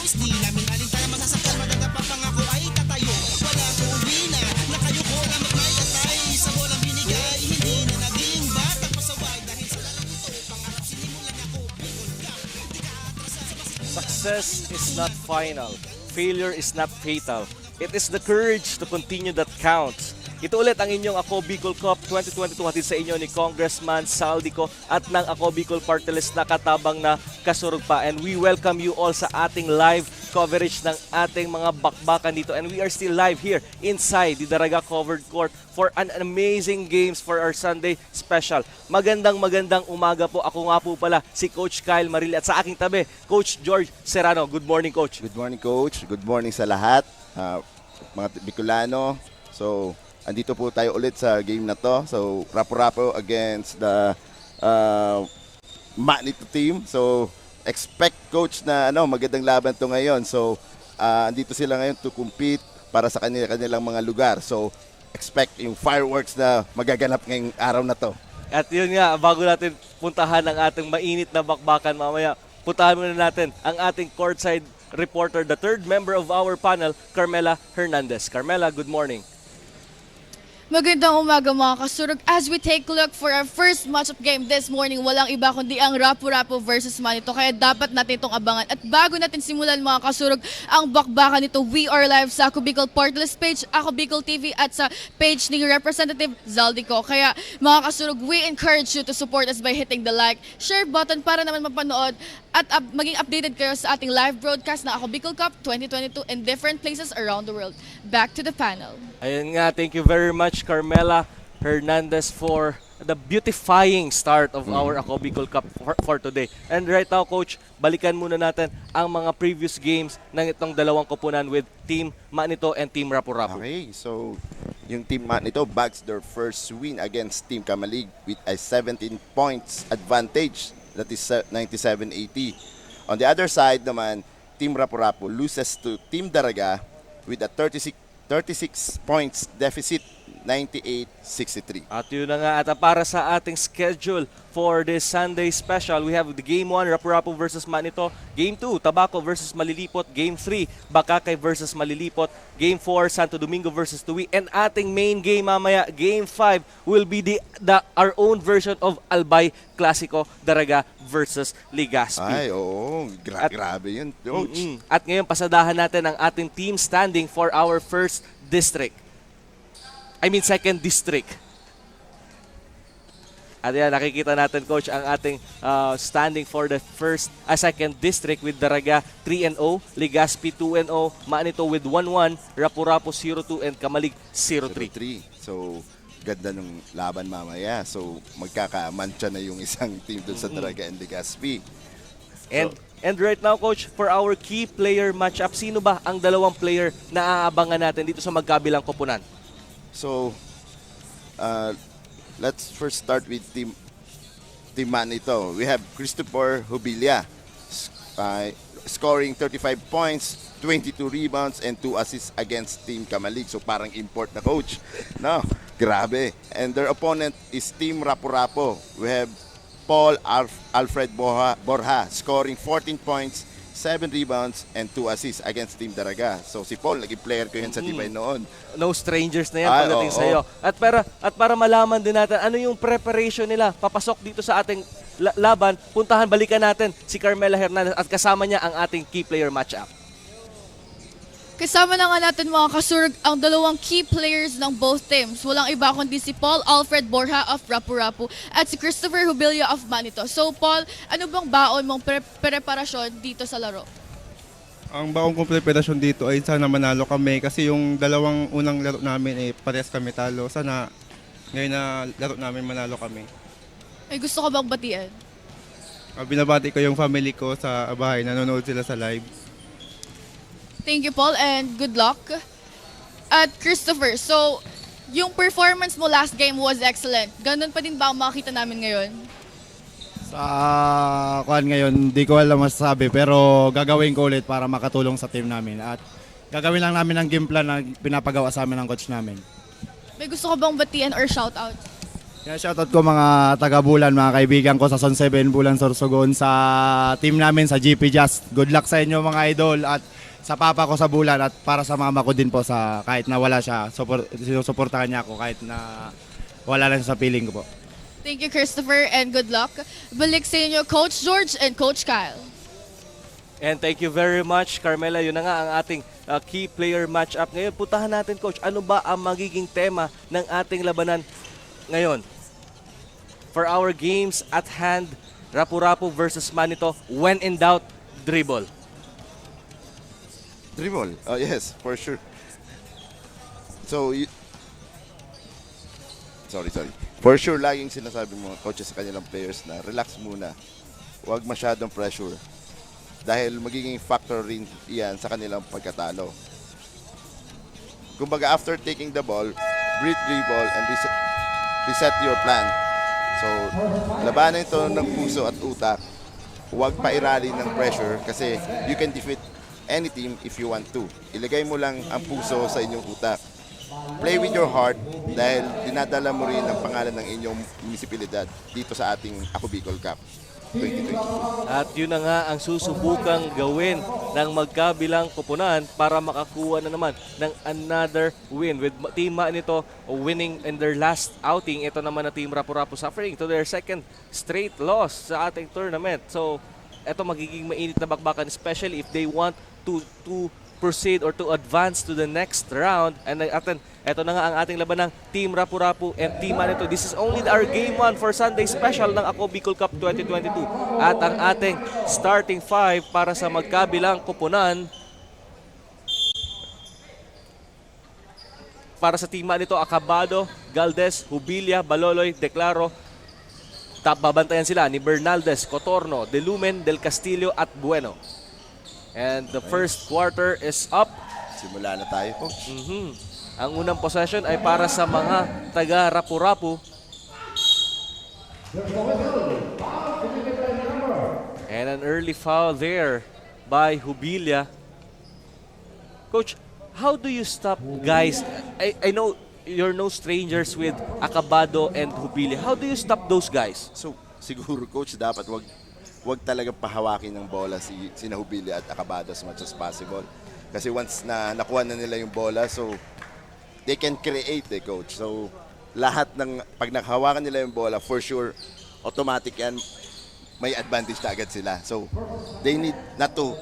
Promise di namin alintara masasaktan. Magagapapangako ay tatayo. Wala ko uwi na, nakayo ko na magmay-tatay. Sa bolang binigay, hindi na naging batang pasaway. Dahil sa larong ito, pangarap sinimulan ako. Bicol Cup, di ka atrasa sa Success is not final. Failure is not fatal. It is the courage to continue that counts. Ito ulit ang inyong Ako Bicol Cup 2022 hatid sa inyo ni Congressman Saldico at ng Ako Bicol Party List na katabang na kasurog pa. And we welcome you all sa ating live coverage ng ating mga bakbakan dito. And we are still live here inside the Daraga Covered Court for an amazing games for our Sunday special. Magandang umaga po. Ako nga po pala si Coach Kyle Marili at sa aking tabi, Coach George Serrano. Good morning, Coach. Good morning, Coach. Good morning sa lahat, mga Bicolano. So, andito po tayo ulit sa game na to. So, Rapo-Rapo against the Manito team. So, expect, Coach, na magandang laban to ngayon. So, andito sila ngayon to compete para sa kanilang mga lugar. So, expect yung fireworks na magaganap ngayong araw na to. At yun nga, bago natin puntahan ang ating mainit na bakbakan mamaya, puntahan muna natin ang ating courtside reporter, the third member of our panel, Carmela Hernandez. Carmela, good morning. Magandang umaga mga kasurog. As we take a look for our first matchup game this morning, walang iba kundi ang Rapo-Rapo versus Manito. Kaya dapat natin itong abangan. At bago natin simulan mga kasurog, ang bakbakan nito, we are live sa Ako Bicol Party List page, Ako Bicol TV at sa page ni Representative Zaldico. Kaya mga kasurog, we encourage you to support us by hitting the like, share button para naman mapanood at maging updated kayo sa ating live broadcast na Ako Bicol Cup 2022 in different places around the world. Back to the panel. Ayun nga, thank you very much, Carmela Hernandez, for the beautifying start of our Ako Bicol Cup for today. And right now, Coach, balikan muna natin ang mga previous games ng itong dalawang koponan with Team Manito and Team Rapo-Rapo. Okay, so yung Team Manito bags their first win against Team Kamalig with a 17 points advantage. That is 97-80. On the other side naman, Team Rapo-Rapo loses to Team Daraga with a 36 points deficit, 98-63. At yun na nga, at para sa ating schedule for this Sunday special, we have the Game 1, Rapo-Rapo versus Manito. Game 2, Tabaco versus Malilipot. Game 3, Bakakay versus Malilipot. Game 4, Santo Domingo versus Tuwi. And ating main game mamaya, Game 5, will be our own version of Albay Clasico, Daraga versus Legazpi. Ay, oo. Grabe yun, Coach. At ngayon, pasadahan natin ang ating team standing for our first district. Second district. At yan, nakikita natin, Coach, ang ating standing for the second district with Daraga 3-0, Legazpi 2-0, Manito with 1-1, Rapo-Rapo 0-2, and Kamalig 0-3. 03. So, ganda ng laban mamaya. So, magkakamantya na yung isang team doon sa Daraga and Legazpi. And right now, Coach, for our key player matchup, sino ba ang dalawang player na aabangan natin dito sa magkabilang koponan? So, let's first start with Team Manito. We have Christopher Hubilia scoring 35 points, 22 rebounds, and 2 assists against Team Kamalig. So, parang import na, Coach. No, grabe. And their opponent is Team Rapo-Rapo. We have Paul Alfred Borja scoring 14 points, 7 rebounds, and 2 assists against Team Daraga. So si Paul, naging player ko yun sa Tibay noon. No strangers na yan pagdating sa iyo. At para malaman din natin ano yung preparation nila papasok dito sa ating laban, balikan natin si Carmela Hernandez at kasama niya ang ating key player matchup. Kasama na nga natin mga kasurog ang dalawang key players ng both teams. Walang iba kundi si Paul Alfred Borja of Rapo-Rapo at si Christopher Hubilia of Manito. So Paul, ano bang baon mong preparasyon dito sa laro? Ang baong kong preparasyon dito ay sana manalo kami kasi yung dalawang unang laro namin parehas kami talo. Sana ngayon na laro namin manalo kami. Ay gusto ko bang batian? Binabati ko yung family ko sa bahay, nanonood sila sa live. Thank you, Paul, and good luck. At Christopher, so yung performance mo last game was excellent. Ganun pa din ba ang makita namin ngayon? Sa kuan ngayon, di ko alam masasabi pero gagawin ko ulit para makatulong sa team namin. At gagawin lang namin ang game plan na pinapagawa sa amin ng coach namin. May gusto ko bang batian or shout out? Kaya shoutout ko mga taga-Bulan, mga kaibigan ko sa Son 7 Bulan Sorsogon, sa team namin sa GP Just. Good luck sa inyo mga idol at sa papa ko sa Bulan at para sa mama ko din po sa kahit na wala siya, sinusuportahan niya ako kahit na wala lang siya sa piling ko po. Thank you, Christopher, and good luck. Balik sa inyo, Coach George and Coach Kyle. And thank you very much, Carmela. Yun na nga ang ating key player match-up ngayon. Puntahan natin, Coach, ano ba ang magiging tema ng ating labanan ngayon? For our games at hand, Rapu-Rapu versus Manito, when in doubt, dribble. Dribble. Oh, yes, for sure. So, sorry. For sure, laging sinasabi mga coaches sa kanilang players na relax muna. Huwag masyadong pressure. Dahil magiging factor rin iyan sa kanilang pagkatalo. Kumbaga, after taking the ball, breathe dribble and reset your plan. So, labanan ito ng puso at utak. Huwag pairali ng pressure kasi you can defeat any team if you want to. Ilagay mo lang ang puso sa inyong utak. Play with your heart dahil dinadala mo rin ang pangalan ng inyong munisipalidad dito sa ating Ako Bicol Cup 2022. At yun na nga ang susubukang gawin ng magkabilang koponan para makakuha na naman ng another win. With Team Manito winning in their last outing, ito naman na Team Rapu-Rapu suffering to their second straight loss sa ating tournament. So, ito magiging mainit na bakbakan, especially if they want to proceed or to advance to the next round. And ito na nga ang ating laban ng Team Rapu-Rapu and Team Manito. This is only our game 1 for Sunday special ng Ako Bicol Cup 2022. At ang ating starting 5 para sa magkabilang koponan. Para sa Team Manito, Acabado, Galdes, Jubilia, Baloloy, Declaro. Babantayan sila ni Bernaldez, Cotorno, De Lumen, Del Castillo at Bueno. And the first quarter is up. Simula na tayo, coach. Ang unang possession ay para sa mga taga Rapu-Rapu. And an early foul there by Jubilia. Coach, how do you stop guys? I know you're no strangers with Acabado and Jubilia. How do you stop those guys? So, siguro coach, dapat wag talaga pahawakin ng bola si Jubilia at Acabado as much as possible. Kasi once na nakuha na nila yung bola, so they can create coach. So, lahat ng pag nakahawakan nila yung bola, for sure, automatic yan, may advantage na agad sila. So, they need not to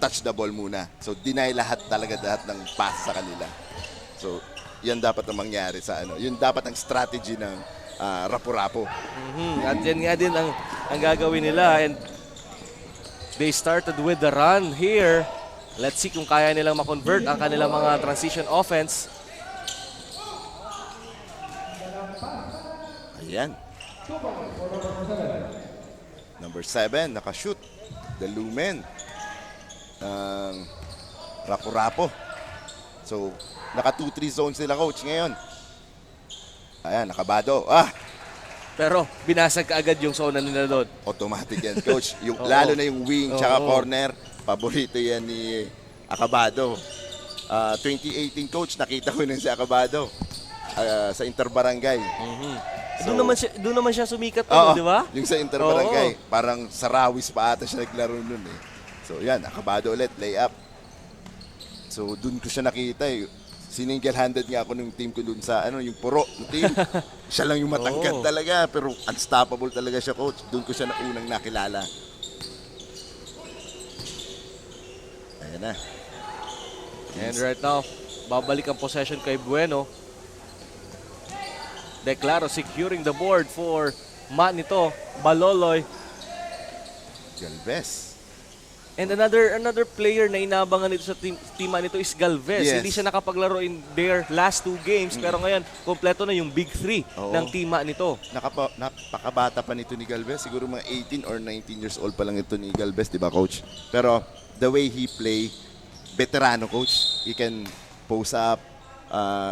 touch the ball muna. So, deny lahat ng pass sa kanila. So, yan dapat ang mangyari sa Yun dapat ang strategy ng Rapu-Rapu. At yan nga din ang gagawin nila. And they started with the run here. Let's see kung kaya nilang ma-convert ang kanilang mga transition offense. Ayan. Number 7, nakashoot. The Lumen. Rapu-Rapu. So, naka 2-3 zones sila coach ngayon. Ayan, Acabado. Pero binasag kaagad yung zona nila doon. Automatic yan coach. Lalo na yung wing tsaka corner. Paborito yan ni Acabado. 2018 coach, nakita ko na si Acabado sa Interbarangay. So, doon naman siya sumikat Oo, di ba? yung sa Interbarangay. Parang sa Rawis pa ata siya naglaro nun eh. So yan, Acabado ulit, layup. So doon ko siya nakita eh. Single-handed nga ako ng team ko doon sa yung puro ng team. Siya lang yung matangkad talaga, pero unstoppable talaga siya coach. Doon ko siya unang nakilala. Ayan na. And right now, babalik ang possession kay Bueno. Declaro securing the board for Manito, Baloloy. Galvez. And another player na inabangan nito sa team Manito is Galvez. Yes. Hindi siya nakapaglaro in their last 2 games, pero ngayon, kompleto na yung big 3 ng team Manito. Napakabata pa nito ni Galvez. Siguro mga 18 or 19 years old pa lang ito ni Galvez, di ba coach? Pero the way he play, veterano coach. He can post up.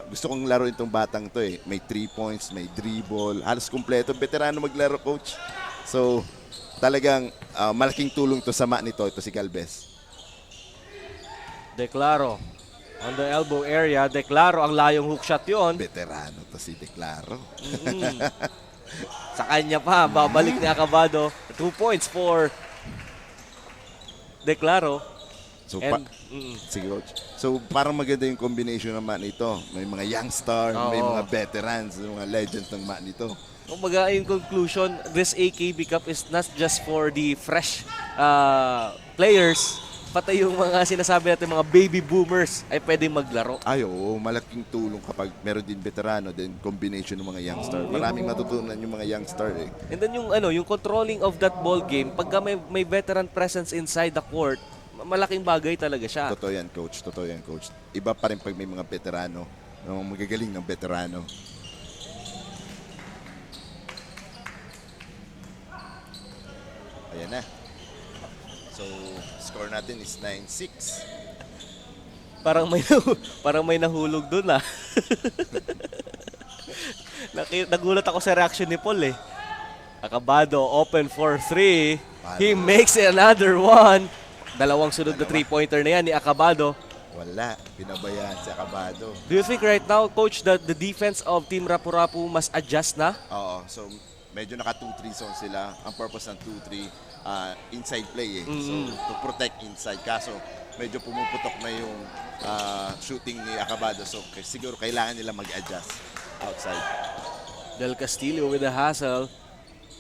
Gusto kong laro itong batang to eh. May 3 points, may dribble. Halos kompleto. Veterano maglaro coach. So, talagang malaking tulong to sa Manito. Ito si Galvez. Declaro. On the elbow area, Declaro ang layong hook shot yon. Veterano to si Declaro. Sa kanya pa, babalik ni Acabado. 2 points for Declaro. So, And, sige, coach. So, parang maganda yung combination naman ito. May mga young star, may Oo. mga veterans, mga legends ng mat nito. kumbaga, in conclusion, this AKB Cup is not just for the fresh players, pati yung mga sinasabi natin, mga baby boomers ay pwedeng maglaro. Ay, oo, malaking tulong kapag meron din veterano, then combination ng mga young star. Maraming matutunan yung mga young star eh. And then yung controlling of that ball game, pagka may veteran presence inside the court, malaking bagay talaga siya. Totoo yan, coach. Totoo yan, coach. Iba pa rin pag may mga veterano, mga magagaling ng veterano. Ayan na. So, score natin is 9-6. Parang may nahulog doon ah. Nagulat ako sa reaction ni Paul eh. Acabado open for 3. He makes another one. Dalawang sunod na 3-pointer na yan ni Acabado. Wala. Pinabayaan si Acabado. Do you think right now, Coach, that the defense of Team Rapu-Rapu must adjust na? Oo. So, medyo naka 2-3 zone sila. Ang purpose ng 2-3, inside play eh. So, to protect inside. Kaso, medyo pumuputok na yung shooting ni Acabado. So, siguro kailangan nila mag-adjust outside. Del Castillo with the hustle.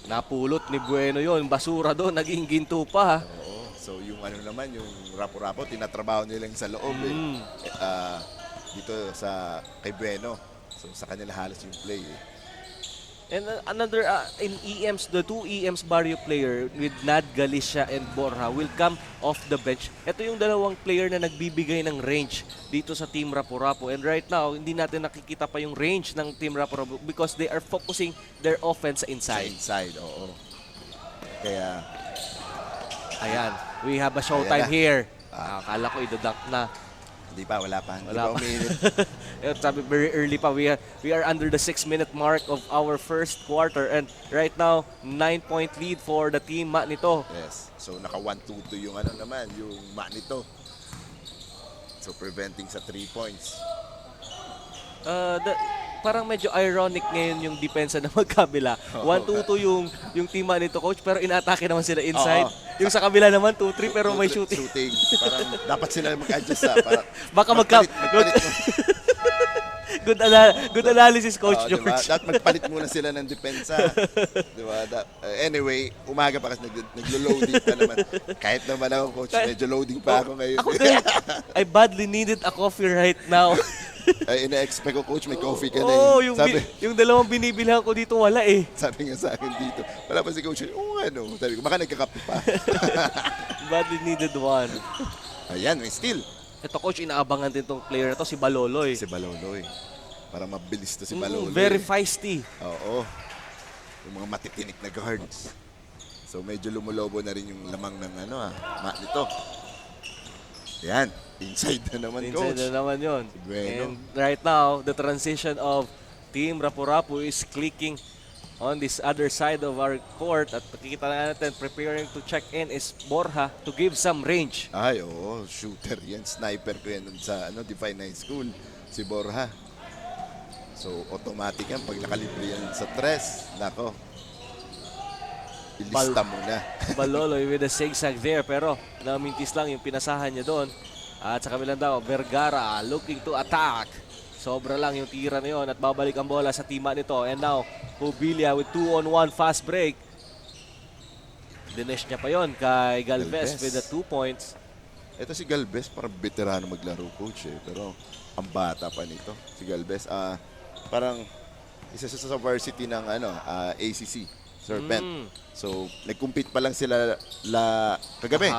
Napulot ni Bueno yon. Basura doon, naging ginto pa. Oo. So, yung ano naman, yung Rapu-Rapu, tinatrabaho nila yung sa loob eh. Dito sa kay Bueno. So, sa kanila halos yung play eh. And another, in EMs, the 2 EMs Barrio player with Nad Galicia and Borja will come off the bench. Ito yung dalawang player na nagbibigay ng range dito sa Team Rapu-Rapu. And right now, hindi natin nakikita pa yung range ng Team Rapu-Rapu because they are focusing their offense Sa inside. inside, oo. Kaya, Ayan, we have a showtime Ayan na. here. Akala ko idadunk na. hindi pa, wala pa. Hindi Wala pa pa. umiinit. Sabi very early pa. We are under the 6-minute mark of our first quarter. And right now, 9-point lead for the team nito. Yes. So, naka 1-2-2 yung ano naman, yung nito. So, preventing sa 3 points. Parang medyo ironic ngayon yung depensa na magkabila. 1-2-2 yung team nito, Coach, pero inatake naman sila inside. Oo. Yung sa kabila naman, 2-3, pero may shooting. Parang dapat sila mag-adjust para Baka magpalit mo. Good analysis, Coach Diba? George. Dapat magpalit muna sila ng depensa. Diba? Anyway, umaga pa kasi naglo-loading pa naman. Kahit naman ako, Coach, medyo loading pa ako ngayon. Ako din. I badly needed a coffee right now. Ay, ina-expect ko, Coach, may coffee ka na Oo, eh. yung dalawang binibilhan ko dito, wala eh. Sabi nga sa akin dito. Wala pa si Coach. Oo, ano. Sabi ko, baka nagkakape pa. Badly needed one. Ayan, may steal. Ito, Coach, inaabangan din tong player na to, si Baloloy. Si Baloloy. Para mabilis to si Baloloy. Very feisty. Oo. Yung mga matitinik na guards. So medyo lumulobo na rin yung lamang ng mat nito. Yan. Inside na naman, Inside Coach. na naman yun. Si Bueno. And right now, the transition of Team Rapu-Rapu is clicking on this other side of our court. At nakikita na natin, preparing to check in is Borja to give some range. Ay, oo. Shooter yan. Sniper ko yan sa Divine High School. Si Borja. So, automatic yan. Pag nakalibre yan sa tres, nako. Ilista mo na. Baloloy with a zigzag there, pero namintis lang yung pinasahan niya doon. At sa kabilang daw, Vergara looking to attack. Sobra lang yung tira na yun at babalik ang bola sa tima nito. And now, Pubilia with 2-on-1 fast break. Dinesh niya pa yon kay Galvez Galvez. with the 2 points. Ito si Galvez, parang veterano maglaro, Coach eh. Pero ang bata pa nito. Si Galvez, parang isa sa varsity ng ACC, Serpent. So, nag-compete pa lang sila kagabi.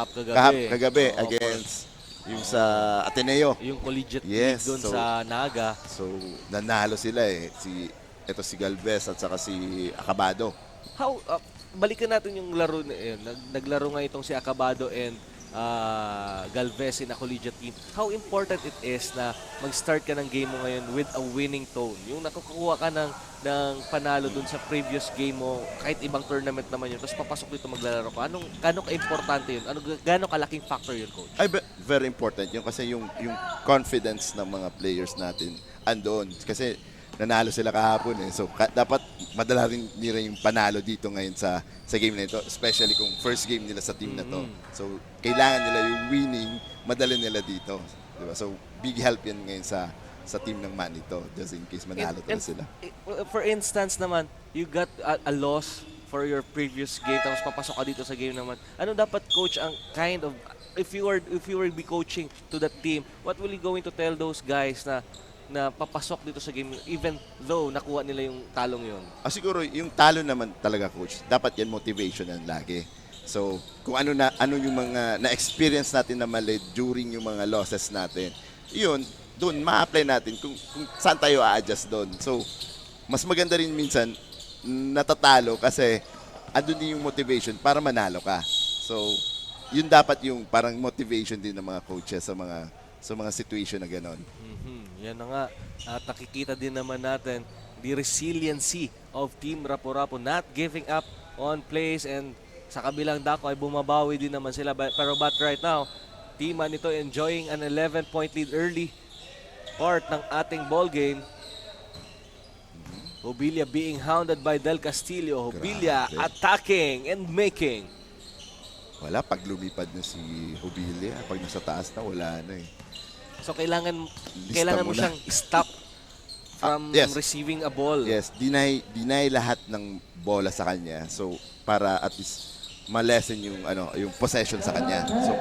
Kagabi Oo, against yung sa Ateneo. Yung collegiate Yes, league doon so- sa Naga. So, nanalo sila eh. Ito si Galvez at saka si Acabado. Balikan natin yung laro na yun. Naglaro nga itong si Acabado and Galvez in a collegiate team, how important it is na mag-start ka ng game mo ngayon with a winning tone. Yung nakukuha ka ng panalo dun sa previous game mo, kahit ibang tournament naman yun, tapos papasok dito maglalaro ka. Gano'ng ka-importante yun? Gano'ng kalaking factor yun, Coach? Very important yun kasi yung confidence ng mga players natin andon. Kasi nanalo sila kahapon eh. So dapat madala rin nila yung panalo dito ngayon sa game na ito, especially kung first game nila sa team na to. So kailangan nila yung winning, madala nila dito. Diba? So big help yan ngayon sa team ng Manito just in case manalo sila. For instance naman, you got a loss for your previous game tapos papasok ka dito sa game naman. Ano dapat, Coach, ang kind of, if you were be coaching to that team, what will you going to tell those guys na papasok dito sa game even though nakuha nila yung talong yun? Siguro yung talo naman talaga, Coach, dapat yan motivation yan lagi. So kung ano yung mga na-experience natin na mali during yung mga losses natin, yun, doon ma-apply natin kung saan tayo a-adjust doon. So mas maganda rin minsan natatalo kasi andun din yung motivation para manalo ka. So yun dapat yung parang motivation din ng mga coaches sa mga situation na ganon. Yan na nga. At nakikita din naman natin the resiliency of Team Rapu-Rapu not giving up on plays, and sa kabilang dako ay bumabawi din naman sila. But right now, Team Manito enjoying an 11-point lead early part ng ating ball game. Jubilia being hounded by Del Castillo. Jubilia Grabe. attacking and making. Wala, pag lumipad na si Jubilia, pag nasa taas na, wala na eh. So kailangan mo mo na. siyang stop from Yes. receiving a ball. Yes, deny lahat ng bola sa kanya. So para at least ma-lessen yung possession sa kanya. So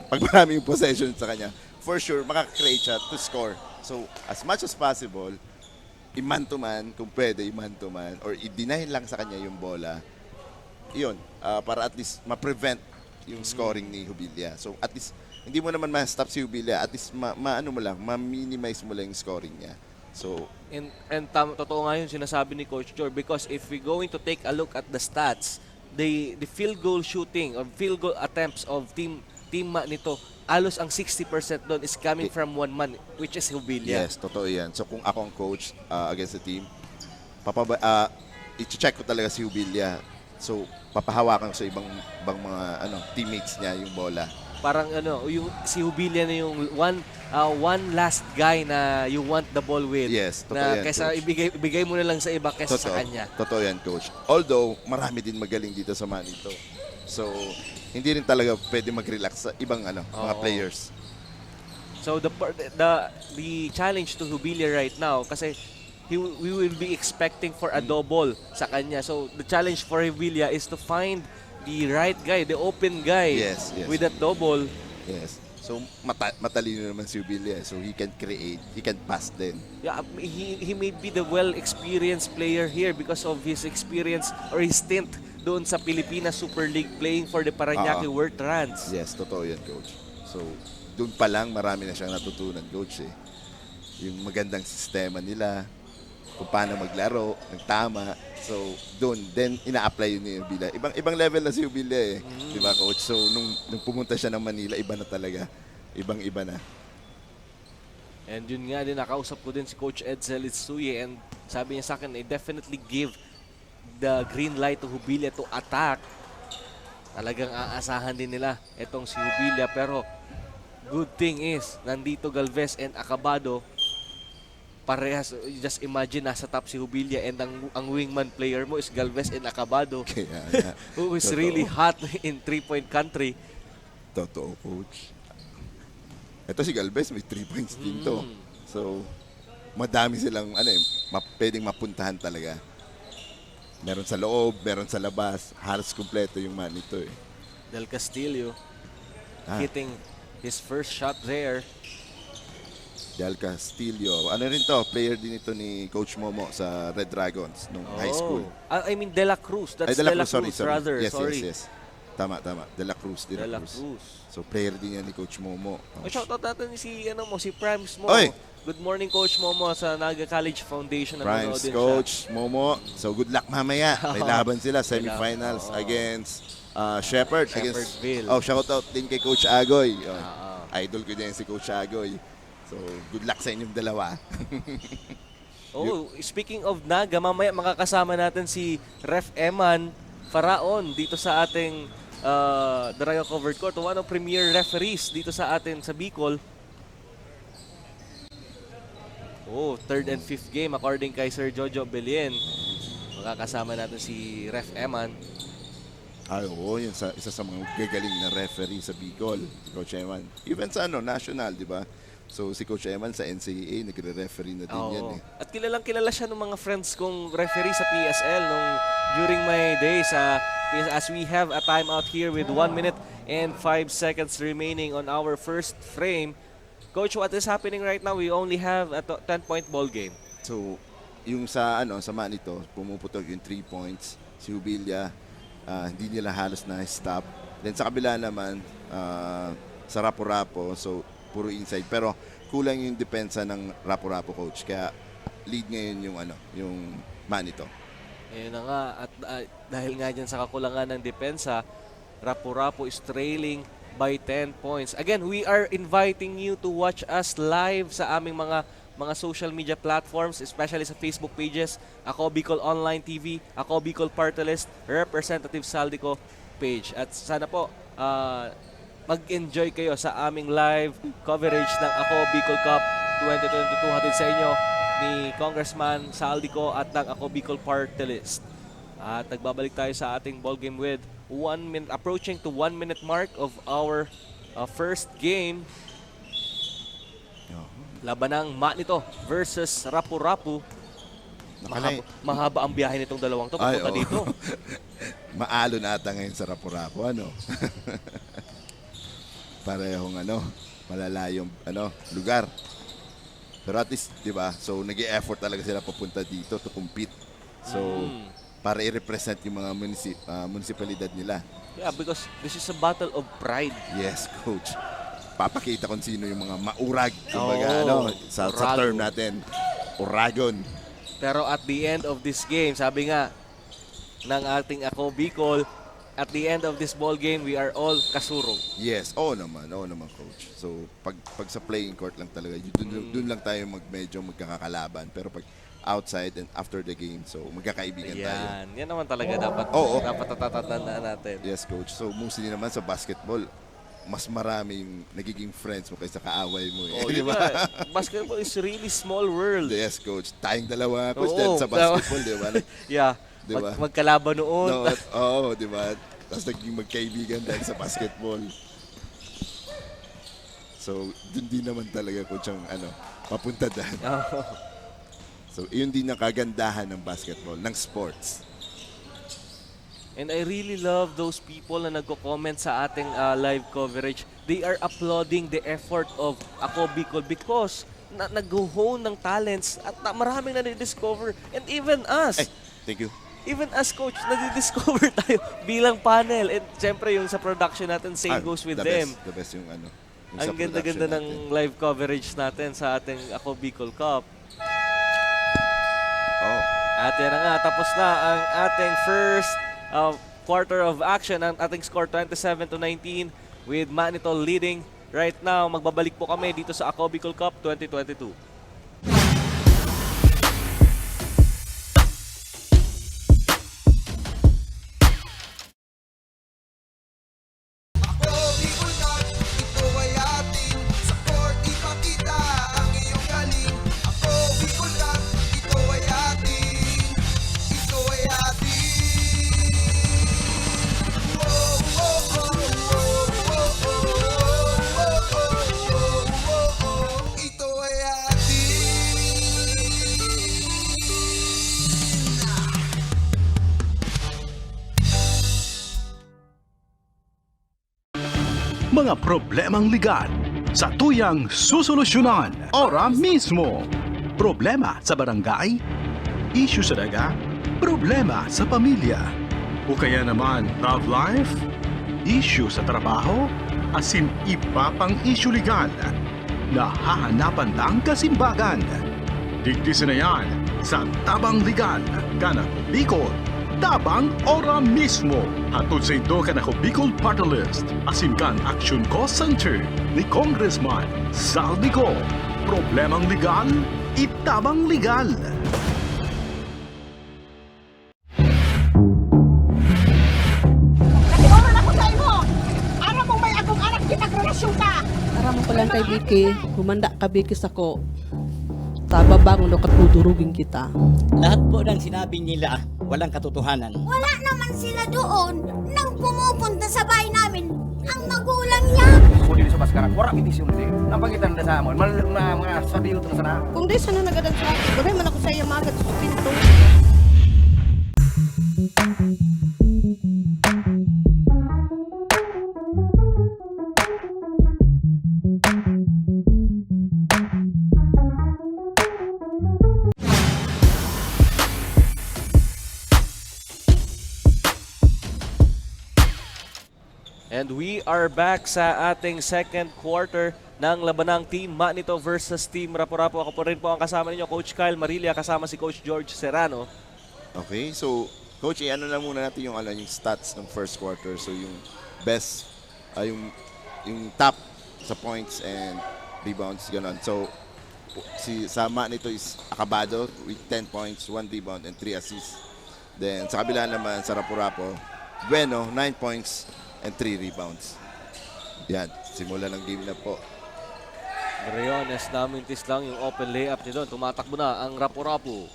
pag marami yung possession sa kanya, for sure makaka-create siya to score. So as much as possible, i-man to man, kung pwede i-man to man, or i-deny lang sa kanya yung bola. Iyon, para at least ma-prevent yung scoring ni Jubilia. So at least hindi mo naman ma-stop si Jubilia, at least ma-minimize mo lang yung scoring niya. So Totoo nga yun sinasabi ni Coach Jor, because if we're going to take a look at the stats, the field goal shooting or field goal attempts of team nito, alos ang 60% doon is coming from one man, which is Jubilia. yes, totoo yan. So kung ako ang coach against the team, i-check ko talaga si Jubilia. So papahawakan ko sa ibang mga teammates niya yung bola. Parang yung si Jubilia na yung one last guy na you want the ball with. Yes, totoo na yan, kaysa Coach. ibigay mo na lang sa iba kaysa sa kanya. Totoo yan, Coach. Although, marami din magaling dito sa Manito. So, hindi rin talaga pwede mag-relax sa ibang mga Oo. players. So the challenge to Jubilia right now, kasi we will be expecting for a double sa kanya. So the challenge for Jubilia is to find the right guy, the open guy Yes. with that double. Yes. So, matalino naman si Jubilia. So, he can create, he can pass din. Yeah, he may be the well-experienced player here because of his experience or his stint doon sa Pilipinas Super League playing for the Parañaque World Trans. Yes, totoo yan, Coach. So, doon pa lang marami na siyang natutunan, Coach eh. Yung magandang sistema nila, kung paano maglaro, ng tama. So, doon, then ina-apply yun ni Jubilia. Ibang level na si Jubilia eh. Di ba, Coach? So, nung pumunta siya ng Manila, iba na talaga. Ibang-iba na. And yun nga din, nakausap ko din si Coach Edsel Itsuye, and sabi niya sa akin, I definitely give the green light to Jubilia to attack. Talagang aasahan din nila itong si Jubilia, pero good thing is, nandito Galvez and Acabado, parehas. Just imagine, nasa top si Jubilia and ang wingman player mo is Galvez and Acabado, Kaya, who is Totoo. really hot in 3-point country. Totoo, Coach. Ito si Galvez, may 3 points din to. So, madami silang, pwedeng mapuntahan talaga. Meron sa loob, meron sa labas. Halos kumpleto yung Manito eh. Del Castillo hitting his first shot there. Del Castillo. Ano rin to? Player din ito ni Coach Momo sa Red Dragons nung high school. I mean De La Cruz. That's Ay, De La Cruz, sorry. rather. Yes, Sorry. yes. Tama. De La Cruz. De La Cruz. So, player din yan ni Coach Momo. Shoutout natin si Primes mo. Oy! Good morning, Coach Momo sa Naga College Foundation. Primes Nanonood din Coach Momo. So, good luck mamaya. May laban sila, semifinals Oo. against Shepherd against Shepherdville. shoutout din kay Coach Agoy. Oo. Idol ko din si Coach Agoy. So, good luck sa inyong dalawa. Oh, speaking of Naga, mamaya makakasama natin si Ref Eman Faraon dito sa ating Darayo Covered Court, one of premier referees dito sa atin sa Bicol. Oh, third and fifth game according kay Sir Jojo Belien. Makakasama natin si Ref Eman. Ay, oo, yun isa sa mga gagaling na referee sa Bicol, si Coach Eman. Even sa national, di ba? So, si Coach Eman sa NCAA, nagre-referee na din yan Oo. eh. At kilalang kilala siya ng mga friends kong referee sa PSL during my days. As we have a timeout here with 1 minute and 5 seconds remaining on our first frame. Coach, what is happening right now? We only have a 10-point ball game. So, yung sa Manito, pumuputok yung 3 points. Si Jubilia, hindi nila halos na-stop. Then sa kabila naman, sa Rapo-Rapo, so puro inside. Pero kulang yung depensa ng Rapo-Rapo, coach. Kaya lead ngayon yung Manito. Ayun na nga. At dahil nga dyan sa kakulangan ng depensa, Rapo-Rapo is trailing by 10 points. Again, we are inviting you to watch us live sa aming mga social media platforms, especially sa Facebook pages, Ako Bicol Online TV, Ako Bicol Party List, Representative Saldico page. At sana po, mag-enjoy kayo sa aming live coverage ng Ako Bicol Cup 2022 hatid sa inyo ni Congressman Saldico at ng Ako Bicol Party List. At nagbabalik tayo sa ating ball game with 1 minute, approaching to 1 minute mark of our first game. Labanang Manito versus Rapu-Rapu. Mahaba ang biyahe nitong dalawang to papunta oo. dito. Maalo na ata ngayon sa Rapo-Rapo, Parehong malalayong lugar. Pero at least, 'di ba? So nag-e-effort talaga sila papunta dito to compete. So para i-represent yung mga munisipalidad nila. Yeah, because this is a battle of pride. Yes, coach. Papakita kung sino yung mga maurag, kumbaga, sa Urago. term natin. Uragon. Pero at the end of this game, sabi nga ng ating Ako Bicol, at the end of this ball game, we are all kasurog. Yes, oo naman, coach. So pag sa playing court lang talaga, dun lang tayo medyo magkakalaban. Pero pag outside and after the game, so magkakaibigan tayo. Yan naman talaga dapat natatandaan natin. Yes, coach. So mostly naman sa basketball, mas maraming nagiging friends mo kaysa kaaway mo. Oh, Di ba? Basketball is really small world. Yes, coach. Tayong dalawa, coach, Oo, dahil sa basketball, di ba? Yeah. Di ba? Magkalaban noon. Oo, di ba? Tapos naging magkaibigan dahil sa basketball. So, dun din naman talaga, coach, ang papunta dahil. So, yun din ang kagandahan ng basketball, ng sports. And I really love those people na nagko-comment sa ating live coverage. They are applauding the effort of Ako Bicol because nag-hone ng talents at maraming na-discover. And even us. Thank you. Even as coach, nadi-discover tayo bilang panel. And syempre yung sa production natin, same goes with them. The best yung yung Ang sa ganda-ganda production ng natin. live coverage natin sa ating Ako Bicol Cup. Oh. At yan na nga, tapos na ang ating first quarter of action. Ang ating score 27-19 with Manito leading. Right now, magbabalik po kami dito sa Ako Bicol Cup 2022. Ako Bicol Cup, ito ay atin. Sa court ipakita ang iyong galing. Ako Bicol Cup, ito ay atin. Ito ay atin. Wow, wow, wow, wow, wow, wow, wow, wow. Ito ay atin. Mga problemang legal sa tuyang susolusyonan ora mismo. Problema sa barangay, issue sa daga, problema sa pamilya, o kaya naman love life, issue sa trabaho, asin iba pang issue legal na hahanapan ng kasimbagan. Digdisin na yan sa Tabang Legal, Kanang Bicol, itabang ora mismo. Hatod sa ito ka na ko Bicol Party List. Asimkan Action Cost Center ni Congressman Saldico. Problemang legal, itabang legal. Nagtiwala ako sa imo. Aram mo may akong anak kinagrelasyon ka. Aram mo lang kay Vicky, humanda ka Vicky sako. Tababang no katutulugin kita. Lahat po ng sinabi nila, walang katotohanan. Wala naman sila doon nang pumupunta sa bahay namin. Ang magulang niya. Kung dili sa Baskaran, wala itisyon din. Napangitan na sa amon, mga sabiyo to na sana. Kung di sana nagadan sa akin, bagay man ako sa iya magad sa pinto. And we are back sa ating second quarter ng labanang Team Manito versus Team Rapu-Rapu. Ako po rin po ang kasama ninyo, Coach Kyle Marilla, kasama si Coach George Serrano. Okay, so Coach, ano lang muna natin yung yung stats ng first quarter. So yung best, yung top sa points and rebounds, gano'n. So si sama nito is Acabado with 10 points, 1 rebound and 3 assists. Then sa kabila naman sa Rapu-Rapu, Bueno, 9 points and 3 rebounds. Yan, simula ng game na po. Briones namintis lang yung open layup niya doon. Tumatakbo na ang Rapu-Rapu.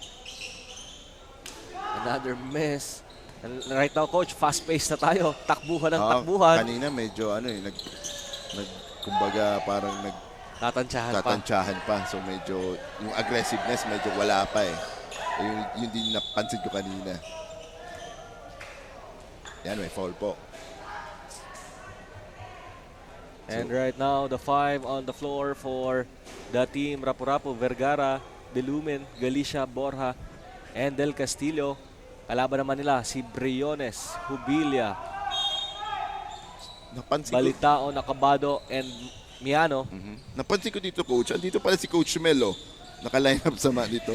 Another miss. And right now, Coach, fast-paced na tayo. Takbuhan ng takbuhan. Kanina medyo kumbaga parang Tatantsahan pa. So medyo yung aggressiveness medyo wala pa eh. Yung din napansin ko kanina. Yan, may foul po. And right now, the 5 on the floor for the team Rapu-Rapu, Vergara, Delumen, Galicia, Borja, and Del Castillo. Kalaban naman nila si Briones, Jubilia, Balitao, Acabado, and Miano. Napansin ko dito, Coach. Andito pala si Coach Melo. Naka-line up sama dito.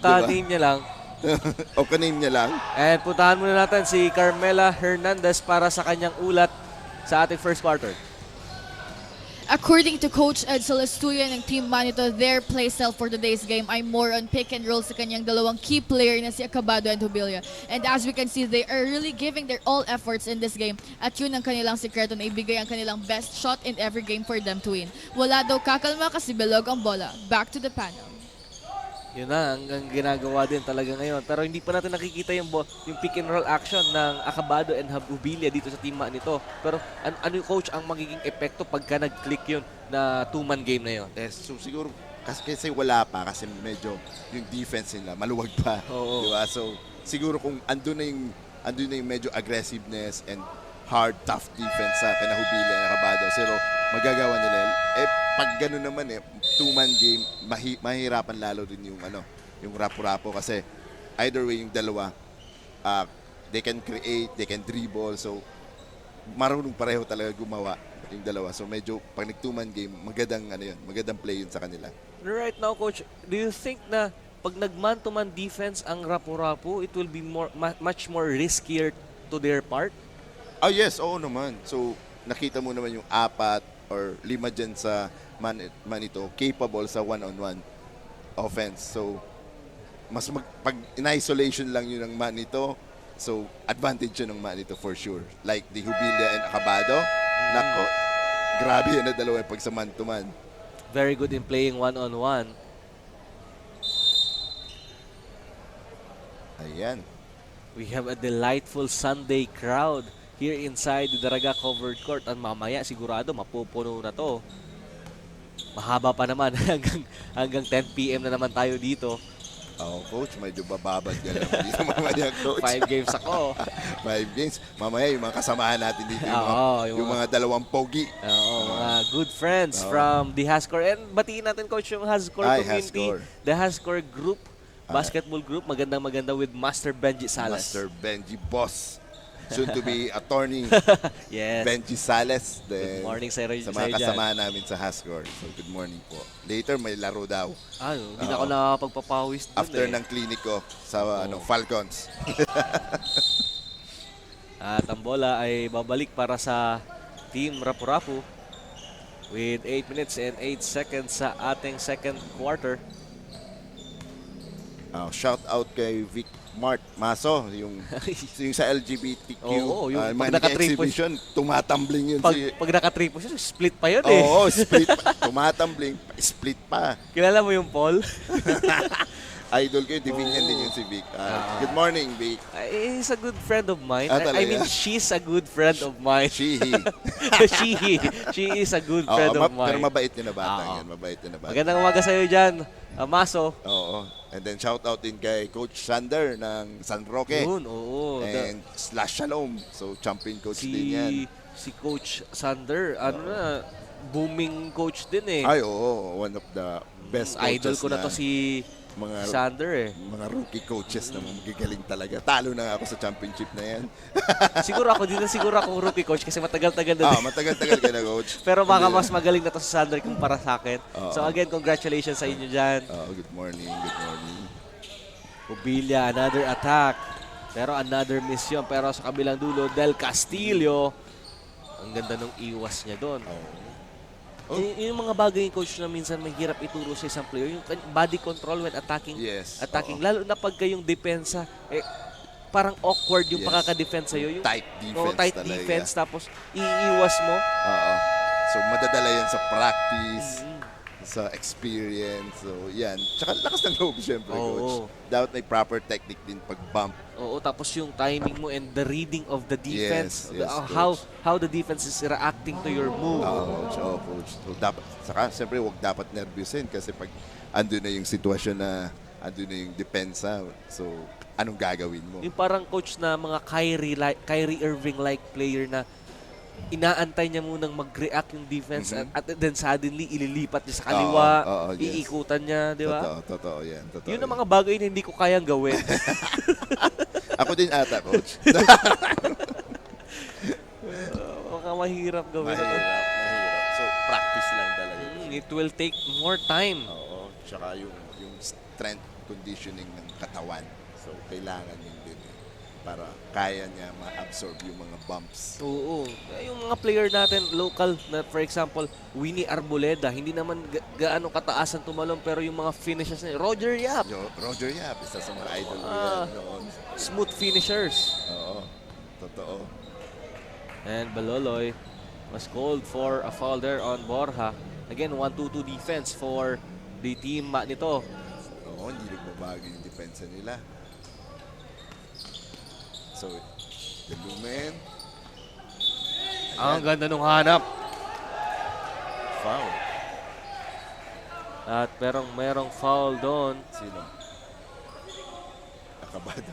Ka-name niya lang. O ka-name niya lang. And puntahan muna natin si Carmela Hernandez para sa kanyang ulat sa ating first quarter. According to Coach Ed Salastuya ng Team Manito, their playstyle for today's game ay more on pick and roll sa kanyang dalawang key player na si Acabado and Jubilia. And as we can see, they are really giving their all efforts in this game. At yun ang kanilang sikreto na ibigay ang kanilang best shot in every game for them to win. Wala daw kakalma kasi bilog ang bola. Back to the panel. Yun na, ang ginagawa din talaga ngayon. Pero hindi pa natin nakikita yung pick and roll action ng Acabado and Jubilia dito sa team nito. Pero ano yung Coach ang magiging epekto pagka nag-click yun na two-man game na yun? Yes, so siguro kasi wala pa kasi medyo yung defense nila maluwag pa. Oo. Diba? So siguro kung andun na yung medyo aggressiveness and hard, tough defense sa Jubilia and Acabado. Pero magagawa nila. Pag gano'n naman two-man game, mahirapan lalo din yung Rapu-Rapu kasi either way yung dalawa, they can create, they can dribble, so marunong pareho talaga gumawa yung dalawa. So medyo pag nag-two-man game, magandang play yun sa kanila. Right now, Coach, do you think na pag nag-man-to-man defense ang Rapu-Rapu, it will be much more riskier to their part? Yes, oo naman. So nakita mo naman yung 4 or 5 dyan sa Manito capable sa one-on-one offense. So pag in-isolation lang yun ng Manito, so advantage yun ng Manito for sure. Like the Jubilia and Acabado, nako, grabe yan na dalawa pag sa man-to-man. Very good in playing one-on-one. Ayan. We have a delightful Sunday crowd here inside the Daraga covered court. At mamaya sigurado mapupuno na to. Mahaba pa naman hanggang 10 p.m. na naman tayo dito. Coach, medyo bababad ka lang dito mamaya, Coach. 5 games ako. 5 games. Mamaya yung mga kasamahan natin dito, yung mga dalawang pogi. Mga good friends from the Hascore. And batiin natin, Coach, yung Hascore community. Hascore. The Hascore group, basketball group. Maganda with Master Benji Salas. Master Benji, boss. soon to be attorney Yes. Benji Sales. Good morning sa sa mga kasama namin sa Hascore. So good morning po. Later may laro daw Hindi na ako nakapagpapawis dun after eh. ng clinic ko sa Falcons. At ang bola ay babalik para sa Team Rapu-Rapu with 8 minutes and 8 seconds sa ating second quarter. Shout out kay Vic Mart Maso, yung sa LGBTQ. Oo, yung pag mga naka-3 points. exhibition, tumatumbling yun Pag naka-3 points, split pa yun eh. Oo, split pa. Tumatumbling, split pa. Kilala mo yung Paul? Idol ko, Divinian din yun si Vic. Good morning, Vic. He's a good friend of mine. Talaga? I mean, she's a good friend of mine. She is a good friend of mine. Pero mabait yun na bata yan. Mabait yun na bata. Magandang umaga sa'yo dyan, Maso. Oo. And then shout out din kay Coach Sander ng San Roque. Yun, oo. And Slash Shalom. So champion coach din yan. Si Coach Sander, booming coach din eh. Ay, oo. One of the best coaches Idol ko na to si mga Sander eh. mga rookie coaches na magigaling talaga. Talo na nga ako sa championship na yan. Siguro ako rookie coach kasi matagal-tagal na. Matagal-tagal ka na, coach. Pero baka mas magaling na to si Sander kung para sa akin. Oo. So again, congratulations sa inyo dyan. Good morning, good morning. Ubilia, another attack. Pero another miss yun. Pero sa kabilang dulo, Del Castillo. Ang ganda nung iwas niya doon. Yung mga bagay yung coach na minsan mahirap ituro sa isang player, yung body control when attacking. Yes. Lalo na pag kayong depensa, parang awkward yung pakaka-defense sa'yo. Yung Tight defense tight talaga. defense, tapos iiwas mo. Oo. So madadala yan sa practice, sa experience. So yan. Tsaka lakas ng loob siyempre, coach. Dapat may proper technique din pag-bump. Oo, tapos yung timing mo and the reading of the defense. Yes, how the defense is reacting to your move. Coach. So dapat, saka siyempre huwag dapat nervyusin kasi pag andun na yung sitwasyon na andun na yung depensa. So anong gagawin mo? Yung parang coach na mga Kyrie Irving-like player na inaantay niya munang mag-react yung defense at then suddenly ililipat niya sa kaliwa, yes. iikutan niya, di ba? Totoo yan. Yun ang mga bagay na hindi ko kayang gawin. Ako din ata, coach. Mga mahirap gawin. Mahirap. So, practice lang talaga. It will take more time. Oo. Tsaka yung strength conditioning ng katawan. So, kailangan yun din para kaya niya ma-absorb yung mga bumps. Oo. Yung mga player natin, local, na for example, Winnie Arboleda, hindi naman gaano kataasan tumalon, pero yung mga finishes niya, Roger Yap. Roger Yap, isa sa mga idol ko yan noon. Smooth finishers. Oo. Totoo. And Baloloy was called for a foul there on Borja. Again, 1-2-2 defense for the team nito. Oo, hindi nagbabago yung depensa nila. So, the Lumen. Ang ganda nung hanap. Foul. At merong foul doon. Sino? Akabado.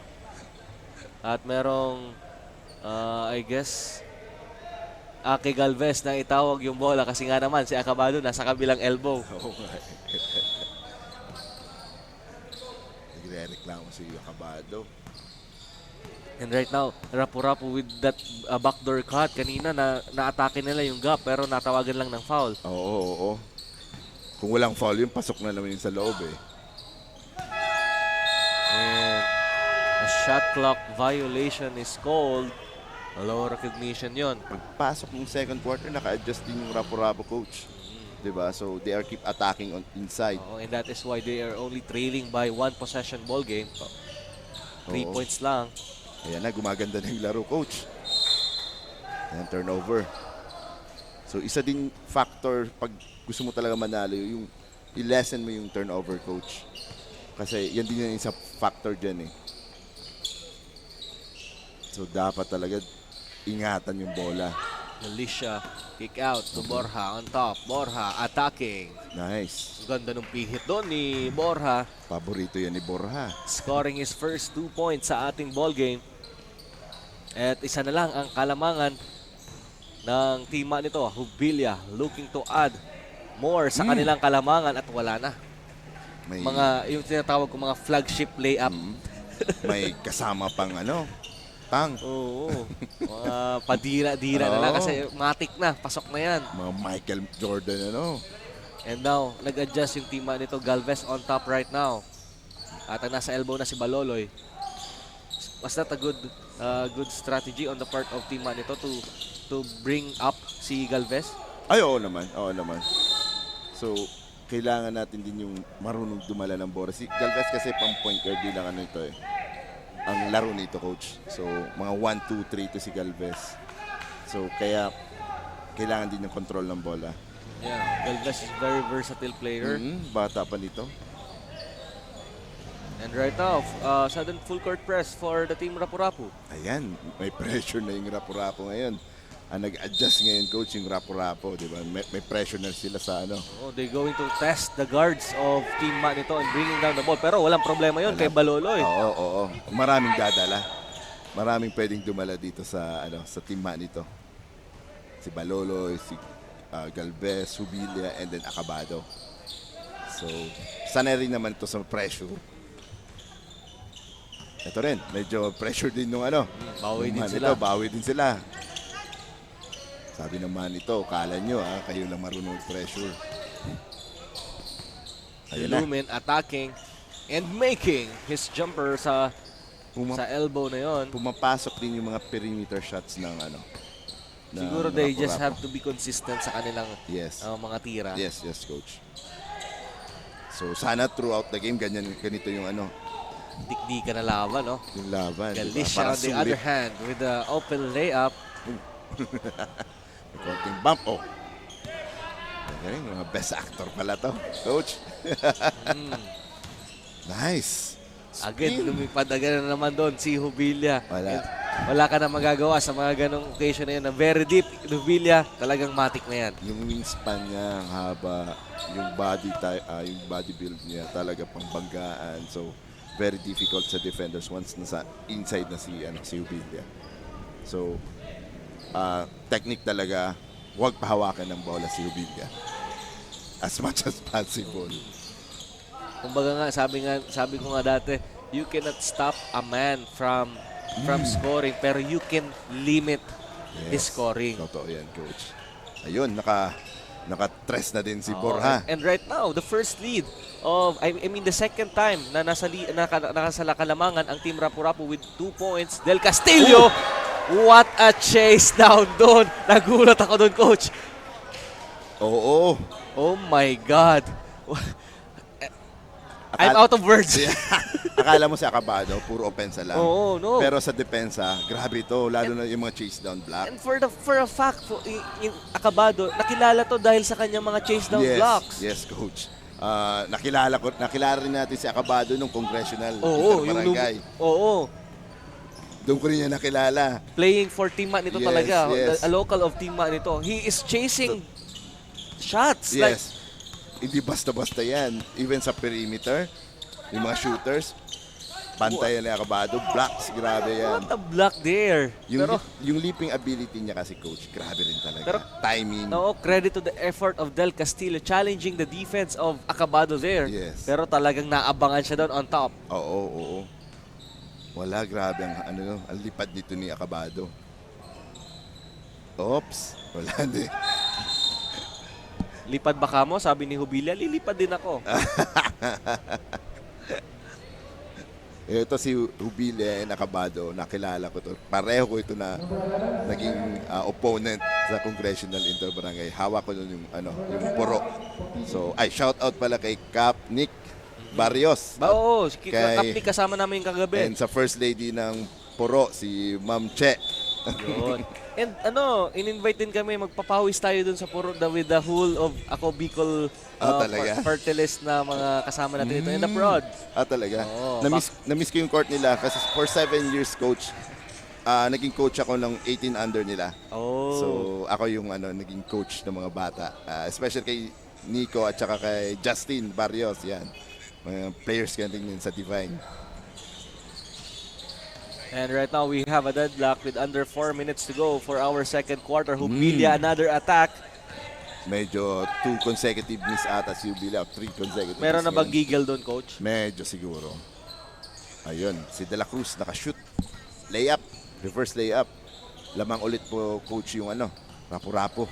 At merong, I guess, Aki Galvez na itawag yung bola kasi nga naman si Acabado nasa kabilang elbow. Oo nga. Nagre-reklamo si Akabado. And right now, Rapu-Rapu with that backdoor cut. Kanina na-atake nila yung gap pero natawagan lang ng foul. Oo. Kung walang foul yun, pasok na naman yun sa loob eh. And a shot clock violation is called. Low recognition yon. Pagpasok ng second quarter, naka-adjust din yung Rapu-Rapu coach. Diba? So they are keep attacking on inside. And that is why they are only trailing by 1 possession ball game. 3 points lang. Ayan na, gumaganda na yung laro, coach. Ayan, turnover. So isa din factor pag gusto mo talaga manalo, yung i-lessen mo yung turnover, coach. Kasi yan din yung isa factor dyan eh. So dapat talaga ingatan yung bola. Alicia, kick out to Borja on top. Borja attacking. Nice. Ganda ng pihit doon ni Borja. Paborito yan ni Borja. Scoring his first 2 points sa ating ball game. At isa na lang ang kalamangan ng tima nito, Hubilia, looking to add more sa kanilang kalamangan at wala na. Yung tinatawag ko mga flagship layup. May kasama pang Tang. Oo. Mga padira-dira na lang Oo. kasi matik na, pasok na yan. Mga Michael Jordan, ano. And now, nag-adjust yung team nito. Galvez on top right now. At ang nasa elbow na si Baloloy. Was that a good strategy on the part of team nito to bring up si Galvez? Ay, oo naman. Oo naman. So, kailangan natin din yung marunong dumala ng bola. Si Galvez kasi pang point guard din lang ano ito eh. Ang laro nito, coach. So, mga 1, 2, 3 to si Galvez. So, kaya kailangan din ng control ng bola. Yeah, Galvez is a very versatile player. Bata pa nito. And right now, sudden full court press for the team Rapu-Rapu. Ayan, may pressure na yung Rapu-Rapu ngayon. Nag-adjust ngayon, coach, yung Rapu-Rapu, di ba? May pressure na sila sa ano. Oh, they're going to test the guards of Team nito and bringing down the ball. Pero walang problema yun kay Baloloy. Oo. Maraming dadala. Maraming pwedeng dumala dito sa sa team nito. Si Baloloy, si Galvez, Subilia, and then Acabado. So, sanay rin naman ito sa pressure. Ito rin, medyo pressure din nung Bawi din Man sila. ito, bawi din sila. Sabi naman ito, kala nyo kayo lang marunong pressure. Ayun na. Lumen attacking and making his jumper sa elbow na yon. Pumapasok din yung mga perimeter shots ng Siguro they just have to be consistent sa kanilang Yes. mga tira. Yes, coach. So sana throughout the game ganito yung Dikdikan na laban, no? yung laban. diba? Galicia Para on the sulit. other hand with the open layup. May konting bump. Galing, mga best actor pala to, coach. Nice. Again, lumipad agad na naman doon si Jubilia. Wala. Wala ka na magagawa sa mga ganong occasion na yun. Na very deep, Jubilia, talagang matik na yan. Yung wingspan niya, ang haba, yung body build niya, talaga pangbanggaan. So, very difficult sa defenders once nasa inside na si Jubilia. So, technique talaga, huwag pahawakan ng bola si Jubilia as much as possible. Kumbaga nga, sabi ko nga dati, you cannot stop a man from scoring, pero you can limit his scoring. Totoo yan, coach. Ayun, naka-tres na din si Borja. And right now, the first lead of, the second time na nakasala kalamangan ang Team Rapu-Rapu with 2 points. Del Castillo, what a chase down doon. Nagulat ako doon, coach. Oo. Oh my God. I'm out of words. Akala mo si Acabado, puro opensa lang. Oo, no. Pero sa depensa, grabe to. Lalo na yung mga chase down block. And for a fact, in Acabado, nakilala to dahil sa kanyang mga chase down blocks. Yes, coach. Nakilala rin natin si Acabado nung congressional Barangay. Oo. Doon ko rin niya nakilala. Playing for Team nito Yes, talaga. yes. A local of Team nito. He is chasing shots. Yes. Hindi basta-basta yan. Even sa perimeter, yung mga shooters, bantayan ni Acabado, blocks, grabe yan. What a block there. Yung leaping ability niya kasi, coach, grabe rin talaga. Pero, timing. No, credit to the effort of Del Castillo challenging the defense of Acabado there. Yes. Pero talagang naabangan siya doon on top. Oo. Wala, grabe ang lipad nito ni Acabado. Oops, wala din. Lipad ba ka mo? Sabi ni Jubilia, lilipad din ako. Ito si Jubilia and Acabado, nakilala ko to. Pareho ko ito na naging opponent sa Congressional Interbarangay. Hawak ko nun yung puro. So, shout out pala kay Cap Nick Barrios. Oo, Kapni kasama namin yung kagabi. And sa First Lady ng Puro, si Ma'am Che. Yun. And in-invite din kami, magpapawis tayo dun sa Puro with the whole of Ako Bicol Talaga? fertilist na mga kasama natin dito and abroad. Talaga? Oo. Na-miss ko yung court nila kasi for 7 years, coach, naging coach ako ng 18 under nila. Oh. So, ako yung naging coach ng mga bata. Especially kay Nico at saka kay Justin Barrios, yan. Mga players ganyan din sa Divine. And right now, we have a deadlock with under 4 minutes to go for our second quarter. Jubilia, another attack. Medyo 2 consecutive miss ata si Jubilia, 3 consecutive Meron na miss ba ngayon. giggle doon, coach? Medyo siguro. Ayun, si De La Cruz nakashoot. Layup. reverse layup. Lamang ulit po coach yung rapo-rapo.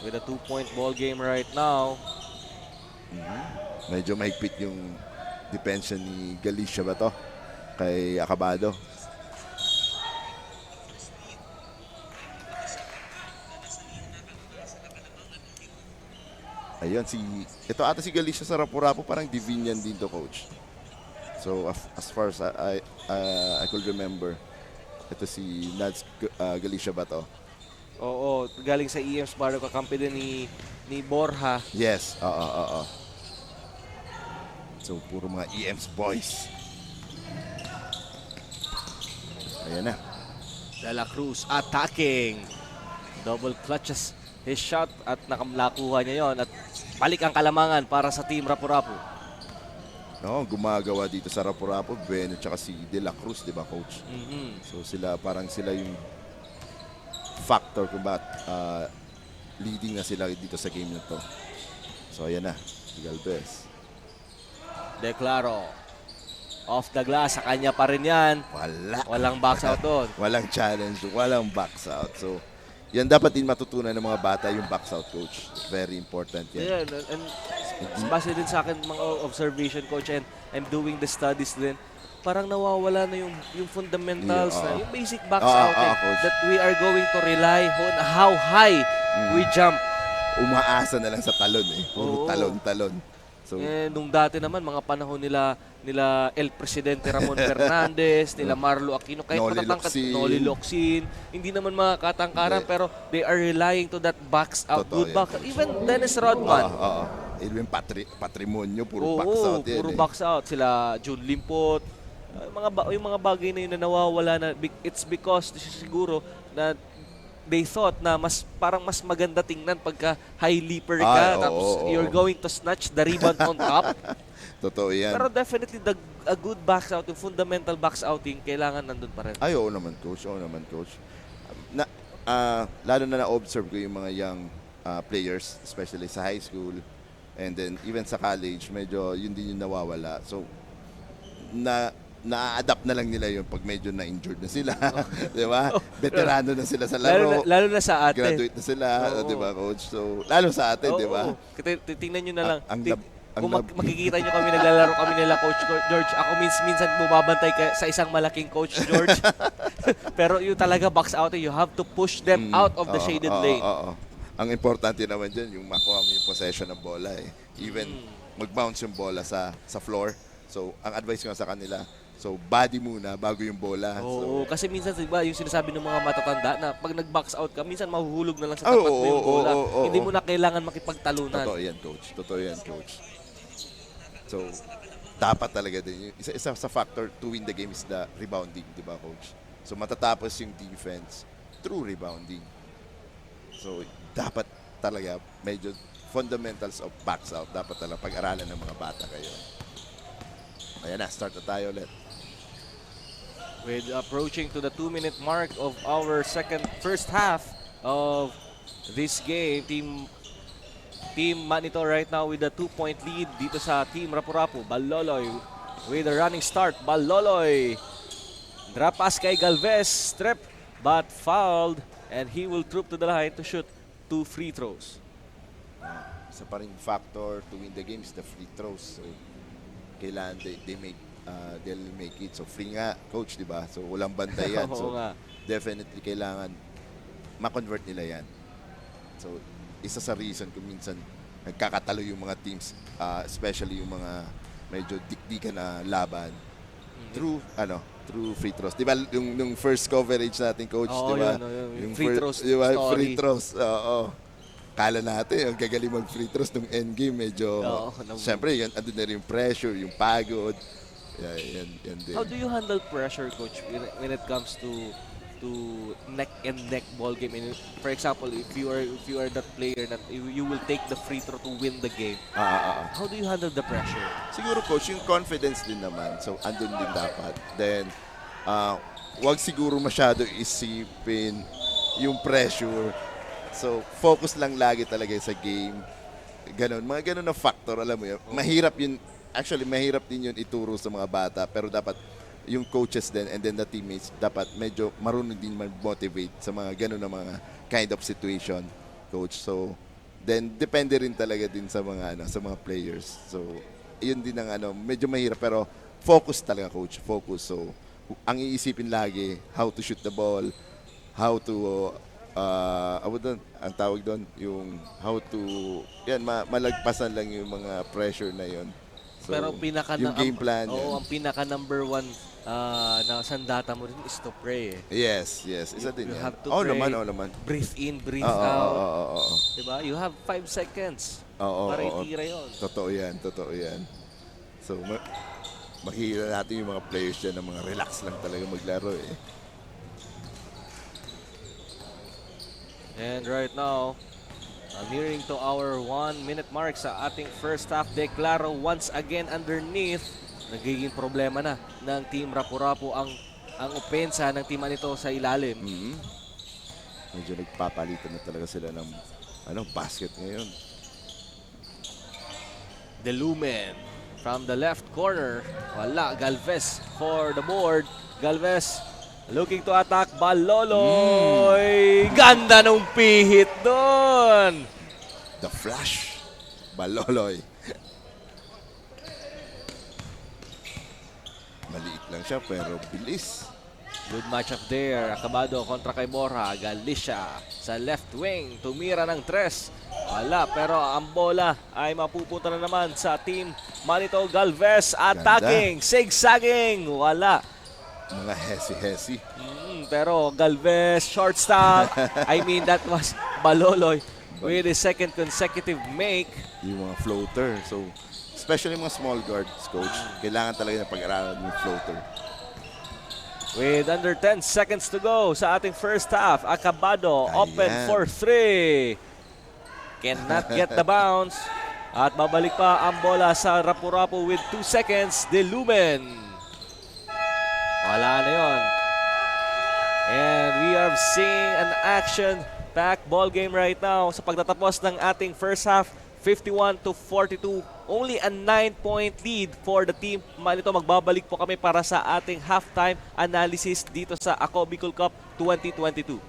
With a 2-point ball game right now. Medyo mahigpit yung depensa ni Galicia ba to? Kay Acabado. Ayun, ito ata si Galicia sa rapo-rapo, parang Divinian din to, coach. So, as far as I could remember, ito si Nads Galicia ba to? Oo, galing sa EMs para kakampi din ni Borja. Yes, oo. So, puro mga EMs boys. Ayan na. De La Cruz attacking. Double clutches his shot at nakamlakuha niya yon at balik ang kalamangan para sa team Rapu-Rapu. No, gumagawa dito sa Rapu-Rapu, Ben at saka si De La Cruz, di ba, coach? So sila yung factor kung bakit leading na sila dito sa game na to. So ayan na, si Galvez. Declaro. Off the glass, sa kanya pa rin yan. Walang box out doon. Walang challenge, walang box out. So yan dapat din matutunan ng mga bata, yung box out, coach. Very important yan. Yeah, and base din sa akin mga observation, coach, and I'm doing the studies din. Parang nawawala na yung fundamentals, na yung basic box out that we are going to rely on how high we jump. Umaasa na lang sa talon Puro talon-talon. So, nung dati naman, mga panahon nila El Presidente Ramon Fernandez, nila Marlo Aquino, kahit matatangkad, Noli Locsin, hindi naman mga katangkaran, pero they are relying to that box out, good box out. Even Dennis Rodman. Even patrimonyo, puro box out yan. Puro box out. Sila June Limpot. Yung mga bagay na yun na nawawala na, it's because siguro na they thought na parang mas maganda tingnan pagka high leaper ka, tapos you're going to snatch the rebound on top. Totoo yan. Pero definitely a good box out, yung fundamental box outing, kailangan nandun pa rin. Ay, oo naman, coach. Lalo na na-observe ko yung mga young players, especially sa high school, and then even sa college, medyo yun din yung nawawala. So, na-adapt na lang nila yun pag medyo na-injured na sila. Di ba? Veterano na sila sa laro. Lalo na sa atin. Graduate na sila. Di ba, coach? So, lalo sa atin, di ba? Tingnan nyo na lang. Kung makikita nyo kami, naglalaro kami nila, Coach George. Ako minsan bumabantay sa isang malaking Coach George. Pero yung talaga box out, you have to push them out of the shaded lane. Ang importante naman dyan, yung makuha mo yung possession ng bola. Even mag-bounce yung bola sa floor. So, ang advice ko sa kanila, so body muna bago yung bola. Oo, kasi minsan diba, yung sinasabi ng mga matatanda na pag nag-box out ka, minsan mahuhulog na lang sa tapat mo yung bola. Hindi mo na kailangan makipagtalunan. Totoo yan, coach. So, dapat talaga din. Isa sa factor to win the game is the rebounding, di ba, coach? So, matatapos yung defense through rebounding. So, dapat talaga medyo fundamentals of box out. Dapat talaga pag-aralan ng mga bata kayo. Ayan na, start na tayo ulit. With approaching to the 2-minute mark of our first half of this game, Team Manito right now with a 2-point lead dito sa Team Rapu-Rapu. Baloloy with a running start. Baloloy. Drop pass kay Galvez. Strip but fouled and he will troop to the line to shoot 2 free throws. Isa pa ring factor to win the game is the free throws. So, kailangan they'll make it. So free nga, coach, di ba? So walang bantay yan. So definitely kailangan ma-convert nila yan. So isa sa reason kung minsan nagkakatalo yung mga teams, especially yung mga medyo dikdikan na laban through free throws. Di ba yung first coverage natin, coach, di ba? Yung free throws di ba? story. Free throws. Oo. Kala natin, ang gagaling mag-free throws nung endgame, medyo, siyempre, andun na rin yung pressure, yung pagod. Yan din. How do you handle pressure, coach, when it comes to neck and neck ball game? And for example, if you are that player that you will take the free throw to win the game, how do you handle the pressure? Siguro, coach, yung confidence din naman. So, andun din dapat. Then, wag siguro masyado isipin yung pressure. So, focus lang lagi talaga sa game. Ganon. Mga ganon na factor, alam mo yun. Mahirap yun. Actually, mahirap din yun ituro sa mga bata. Pero dapat yung coaches din and then the teammates dapat medyo marunong din mag-motivate sa mga ganun na mga kind of situation, coach. So then depende rin talaga din sa mga sa mga players. So yun din ang medyo mahirap pero focus talaga, coach. Focus. So ang iisipin lagi how to shoot the ball, how to ang tawag doon yung how to malagpasan lang yung mga pressure na yun. So, Pero yung game plan. ang pinaka number one na sandata mo rin is to pray. Yes. Isa din You yan. have to pray. naman. Breathe in, breathe Oo. out. Diba? You have 5 seconds para itira yun. Totoo yan. So, makikita natin yung mga players dyan na mga relax lang talaga maglaro eh. And right now, nearing to our 1 minute mark sa ating first half. Declaro once again underneath. Nagiging problema na ng Team Rapu-Rapu ang opensa ng team nito sa ilalim. Medyo nagpapalitan na talaga sila ng basket ngayon. The Lumen from the left corner. Wala. Galvez for the board. Galvez looking to attack. Baloloy. Ganda nung pihit doon. The flash. Baloloy. Maliit lang siya pero bilis. Good matchup there. Acabado kontra kay Borja. Galicia sa left wing. Tumira ng 3. Wala. Pero ang bola ay mapupunta na naman sa team Manito. Galvez attacking. Zigzagging. Wala. Mga hesi-hesi. Pero Galvez short stop. I mean that was Baloloy with his second consecutive make. Yung mga floater. So, especially mga small guards, coach. Kailangan talaga na pag-aralan yung floater. With under 10 seconds to go sa ating first half. Acabado open for 3. Cannot get the bounce. At babalik pa ang bola sa Rapu-Rapu with 2 seconds. The Lumen. Wala na yun. And we are seeing an action-packed ball game right now sa pagtatapos ng ating first half. 51-42. Only a 9-point lead for the team Manito. Magbabalik po kami para sa ating halftime analysis dito sa Ako Bicol Cup 2022.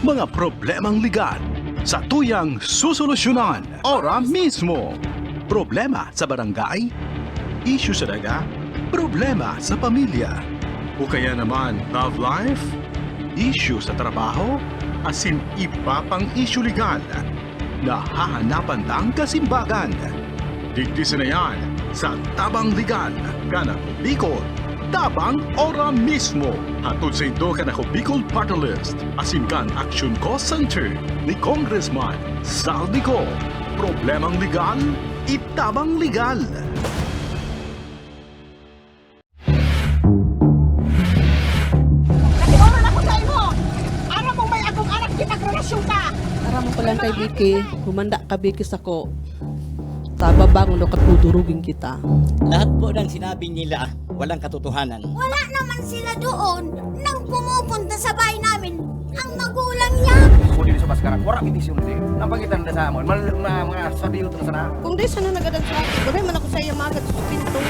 Mga problemang legal sa tuyang susolusyonan ora mismo. Problema sa barangay, issue sa daga, problema sa pamilya. O kaya naman love life, issue sa trabaho, asin iba pang issue legal. Nahahanapan ng kasimbagan. Digdisin na yan sa Tabang Legal, Kanako Bicol. Tabang ora mismo. Hatod sa ito Kanako Bicol Party List. Asin kan Action Cost Center ni Congressman Saldico. Problemang legal, itabang legal. Nagsimulan ako sa imo! Aram mo may akong anak kinagrelasyon ka! Aram mo palang kay Vicky, humanda ka Vicky sako. Tababang no katudurugin kita. Lahat po ng sinabi nila, walang katotohanan. Wala naman sila doon nang pumupunta sa bahay namin ang magulang niya. Kung dili sa Baskaran, wala petisyon din. Nampagitan na sa amon. Mga sabiyo ito na sana. Kung di sana nagadan sa akin, gawin man ako sa iya magad sa pinto.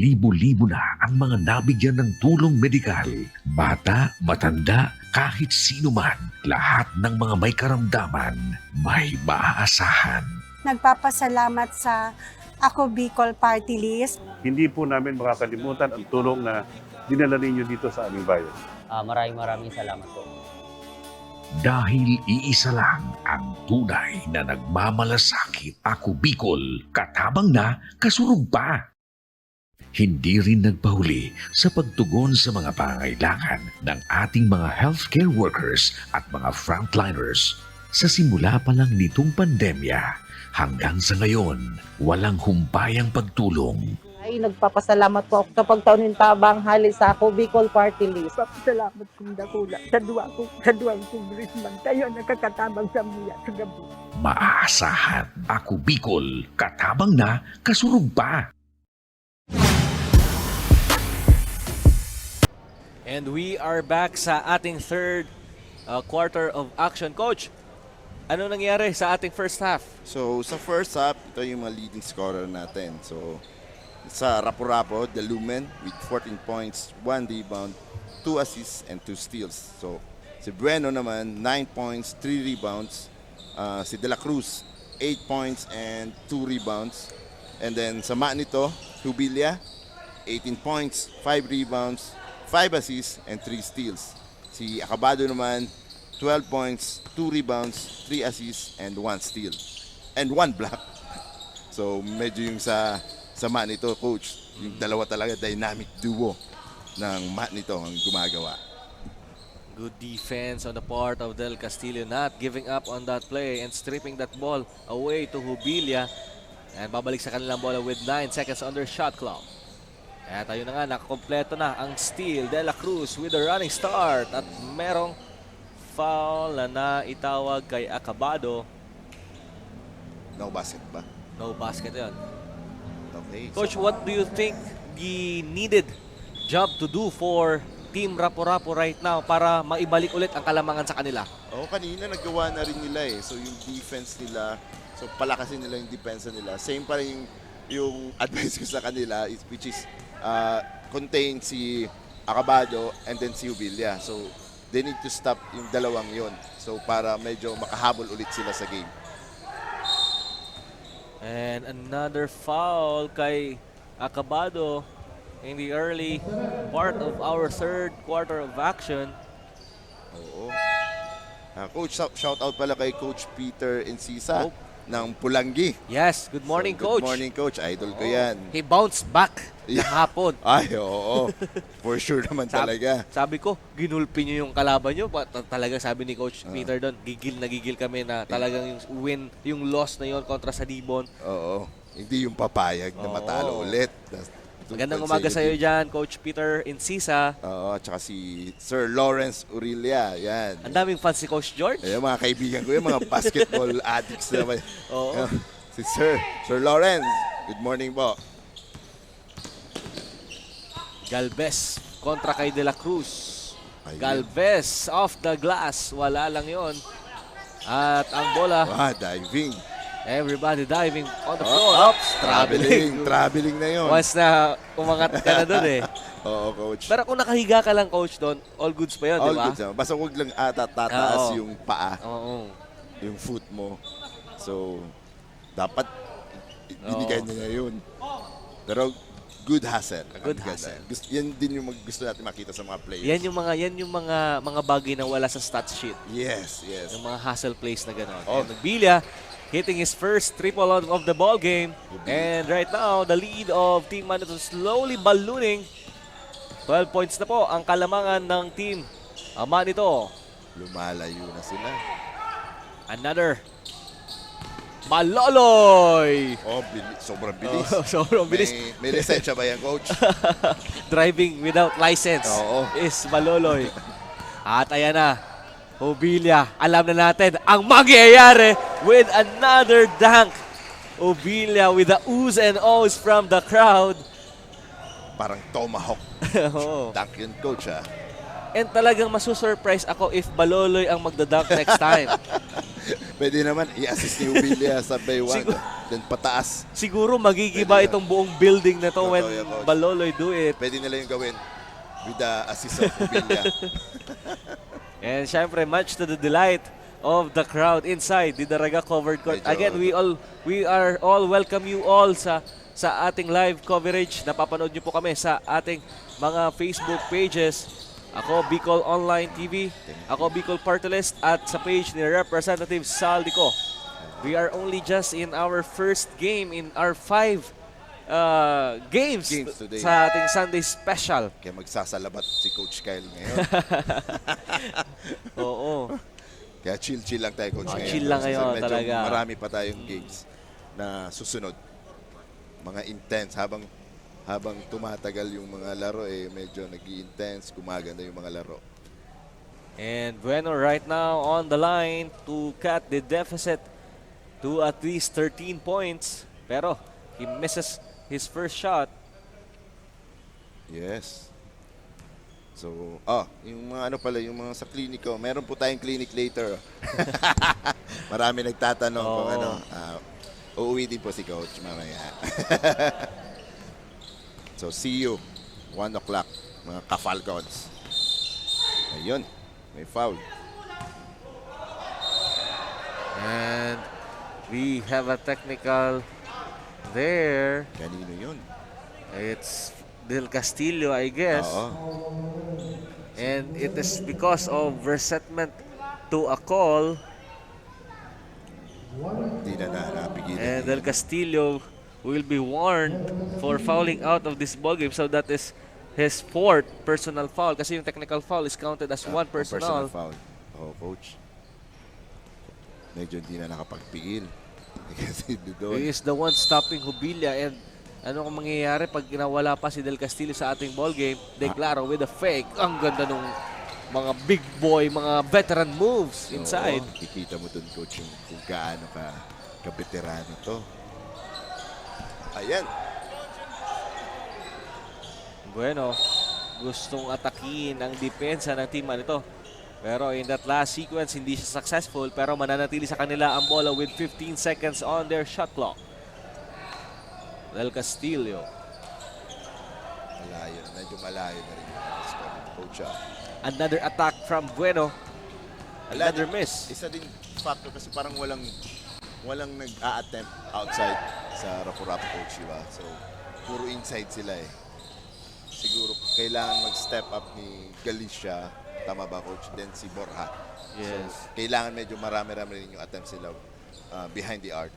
Libo-libo na ang mga nabigyan ng tulong medikal. Bata, matanda, kahit sino man, lahat ng mga may karamdaman, may maaasahan. Nagpapasalamat sa Ako Bicol Party List. Hindi po namin makakalimutan ang tulong na dinala ninyo dito sa aming bayan. Maraming salamat po. Dahil iisa lang ang tunay na nagmamalasakit. Ako Bicol, katabang na, kasurug pa. Hindi rin nagpahuli sa pagtugon sa mga pangangailangan ng ating mga healthcare workers at mga frontliners. Sa simula pa lang nitong pandemya, hanggang sa ngayon, walang humpayang pagtulong. Ay, nagpapasalamat po ako sa pagtaunin tabang hali sa Ako Bicol Party List. Salamat kong dakula sa duwang congressman. Tayo nakakatabang sa muya sa gabi. Maaasahan. Ako Bicol, katabang na, kasurug pa. And we are back sa ating third quarter of action. Coach, ano nangyari sa ating first half? So, sa first half, ito yung mga leading scorer natin. So, sa Rapo-Rapo, the Lumen with 14 points, 1 rebound, 2 assists, and 2 steals. So, si Bueno naman, 9 points, 3 rebounds. Si De La Cruz, 8 points and 2 rebounds. And then sa Manito, Hubilia, 18 points, 5 rebounds, 5 assists, and 3 steals. Si Acabado naman, 12 points, 2 rebounds, 3 assists, and 1 steal. And 1 block. So, medyo yung sa Manito, coach, yung dalawa talaga dynamic duo ng Manito ang gumagawa. Good defense on the part of Del Castillo, not giving up on that play and stripping that ball away to Hubilia. And babalik sa kanilang bola with 9 seconds under shot clock. At ayun na nga, nakakompleto na ang steal. De La Cruz with a running start. At merong foul na itawag kay Acabado. No basket ba? No basket yun. Okay. Coach, what do you think the needed job to do for Team Rapo-Rapo right now para maibalik ulit ang kalamangan sa kanila? Kanina nagawa na rin nila eh. So yung defense nila, so palakasin nila yung depensa nila. Same pa rin yung advice ko sa kanila, which is contain si Acabado and then si Hubilia. So they need to stop yung dalawang yon. So para medyo makahabol ulit sila sa game. And another foul kay Acabado in the early part of our third quarter of action. Oo. Coach, shout out pala kay Coach Peter Encisa ng Pulangi. Yes, good morning, Coach. Good morning, Coach. Idol ko yan. He bounced back kahapon. Ay, oo. For sure naman talaga. Sabi ko, ginulpi nyo yung kalaban nyo. Talaga sabi ni Coach Peter doon, gigil kami na talagang yung win, yung loss na yon kontra sa Dibon. Oo. Hindi yung papayag na matalo ulit. Magandang umaga sa iyo dyan, Coach Peter Encisa. Oo, at saka si Sir Lawrence Urilia. Yan. Ang daming fans si Coach George. Ayan, mga kaibigan ko yung mga basketball addicts naman. Oo. Si Sir Lawrence. Good morning po. Galvez kontra kay De La Cruz. Ayun. Galvez off the glass. Wala lang yon. At ang bola, Diving. everybody diving on the floor. Traveling na yun. Once na umangat ka na doon eh. Oo, Coach. Pero kung nakahiga ka lang, Coach, doon, all goods pa yun, di All ba? good. Basta huwag lang tataas Oo. yung paa, Oo. yung foot mo. So, dapat binigay niya yun. Pero good hustle. Good hustle. Yan din yung gusto natin makita sa mga players. Yan yung mga bagay na wala sa stat sheet. Yes. Yung mga hustle plays na gano'n. Oh. And Nagbilya hitting his first triple of the ball game. And right now, the lead of Team Manito slowly ballooning. 12 points na po ang kalamangan ng Team Manito. Lumalayo na sila. Another Maloloy! Sobrang bilis. Sobrang bilis. May lisensya ba yan, Coach? Driving without license is Maloloy. At ayan na, Hubilia, alam na natin ang mangyayari with another dunk. Hubilia with the oohs and ohs from the crowd. Parang tomahawk dunk yun, Coach. And talagang masusurprise ako if Baloloy ang magdadunk next time. Pwede naman i-assist ni Ubilia sa bay 1. Siguro- Then pataas. Siguro magigiba itong buong building na to when Totoo yan, Coach. Baloloy do it. Pwede nila yung gawin with the assist of Ubilia. And syempre, much to the delight of the crowd inside the Daraga covered court. Medyo- Again, we are all welcome you all sa ating live coverage. Napapanood niyo po kami sa ating mga Facebook pages. Ako, Bicol Online TV. Ako, Bicol Party List. At sa page ni Representative Saldico. We are only just in our first game in our 5 games today. sa ating Sunday special. Kaya magsasalabat si Coach Kyle ngayon. Oo. Kaya chill lang tayo, Coach. ngayon. Chill lang Kasi ngayon, medyo talaga. Marami pa tayong games na susunod. Mga intense. Habang tumatagal yung mga laro, medyo nag-i-intense, gumaganda yung mga laro. And Bueno right now on the line to cut the deficit to at least 13 points. Pero he misses his first shot. Yes. So, yung mga yung mga sa kliniko, meron po tayong clinic later. Marami nagtatanong kung uuwi din po si Coach mamaya. So, see you 1 o'clock, mga ka-Falcons. Ayun, may foul. And we have a technical there. Kanino yun? It's Del Castillo, I guess. Oo. And it is because of resetment to a call. Hindi na napigilan. And Del Castillo will be warned for fouling out of this ballgame. So that is his 4th personal foul. Kasi yung technical foul is counted as one personal. Foul. Oh, Coach. Medyo hindi na nakapagpigil. Kasi doon. He is the one stopping Jubilia. And ano kung mangyayari pag nawala pa si Del Castillo sa ating ballgame? Declaro with a fake. Ang ganda nung mga big boy, mga veteran moves inside. Oo, kikita mo doon, Coach, yung kung gaano ka-veterano to. Ayan. Bueno, gustong atakin ang depensa ng team nito. Pero in that last sequence, hindi siya successful. Pero mananatili sa kanila ang bola with 15 seconds on their shot clock. Del Castillo. Malayo. Medyo malayo na rin yung score ng Coach. Another attack from Bueno. Another miss. Isa din factor kasi parang walang nag-a-attempt outside sa Rapu-Rapu, Coach, diba? So, puro inside sila Siguro kailangan mag-step up ni Galicia. Tama ba, Coach? Then si Borja. Yes. So, kailangan medyo marami-rami rin yung attempt sila behind the arc.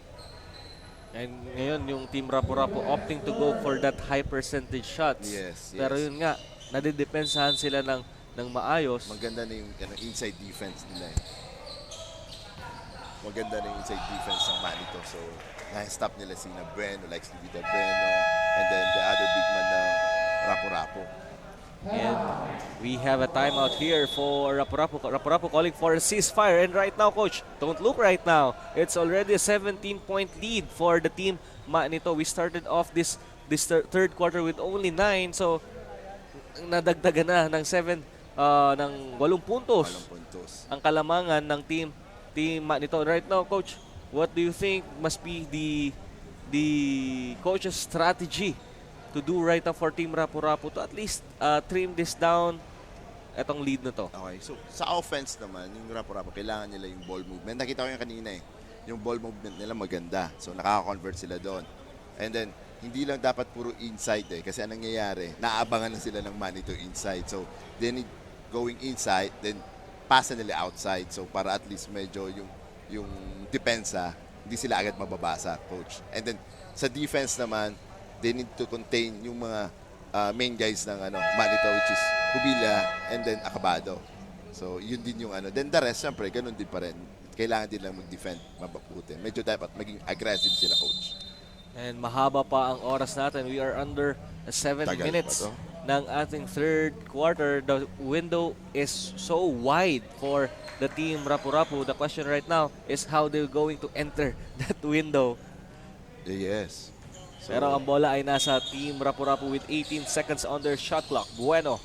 And ngayon, yung team Rapu-Rapu opting to go for that high percentage shots. Yes. Pero yun nga, nadidepensahan sila ng maayos. Maganda na yung inside defense nila Maganda na yung inside defense ng Manito. So, na-stop nila si Bueno, like si Vida Bueno, and then the other big man na Rapu-Rapu. And we have a timeout here for Rapu-Rapu. Rapu-Rapu calling for a ceasefire. And right now, Coach, don't look right now. It's already a 17-point lead for the team Manito. We started off this third quarter with only 9. So, nadagdagan na ng 8 puntos. 8 puntos. Ang kalamangan ng team Manito. Right now, Coach, what do you think must be the coach's strategy to do right now for Team Rapu-Rapu to at least trim this down etong lead na to? Okay, so sa offense naman, yung Rapu-Rapu, kailangan nila yung ball movement. Nakita ko yung kanina yung ball movement nila maganda. So nakaka-convert sila doon. And then, hindi lang dapat puro inside kasi anong nangyayari, naaabangan na sila ng Manito inside. So, they need going inside, then pasa nila outside. So, para at least medyo yung depensa, hindi sila agad mababasa, Coach. And then, sa defense naman, they need to contain yung mga main guys ng Manito, which is Jubilia and then Acabado. So, yun din yung Then the rest, syempre, ganun din pa rin. Kailangan din lang mag-defend mabuti. Medyo dapat maging aggressive sila, Coach. And mahaba pa ang oras natin. We are under 7 Tagal minutes pa to. ng ating third quarter. The window is so wide for the team Rapu-Rapu. The question right now is how they're going to enter that window. Yes. So, Pero ang bola ay nasa team Rapu-Rapu with 18 seconds on their shot clock. Bueno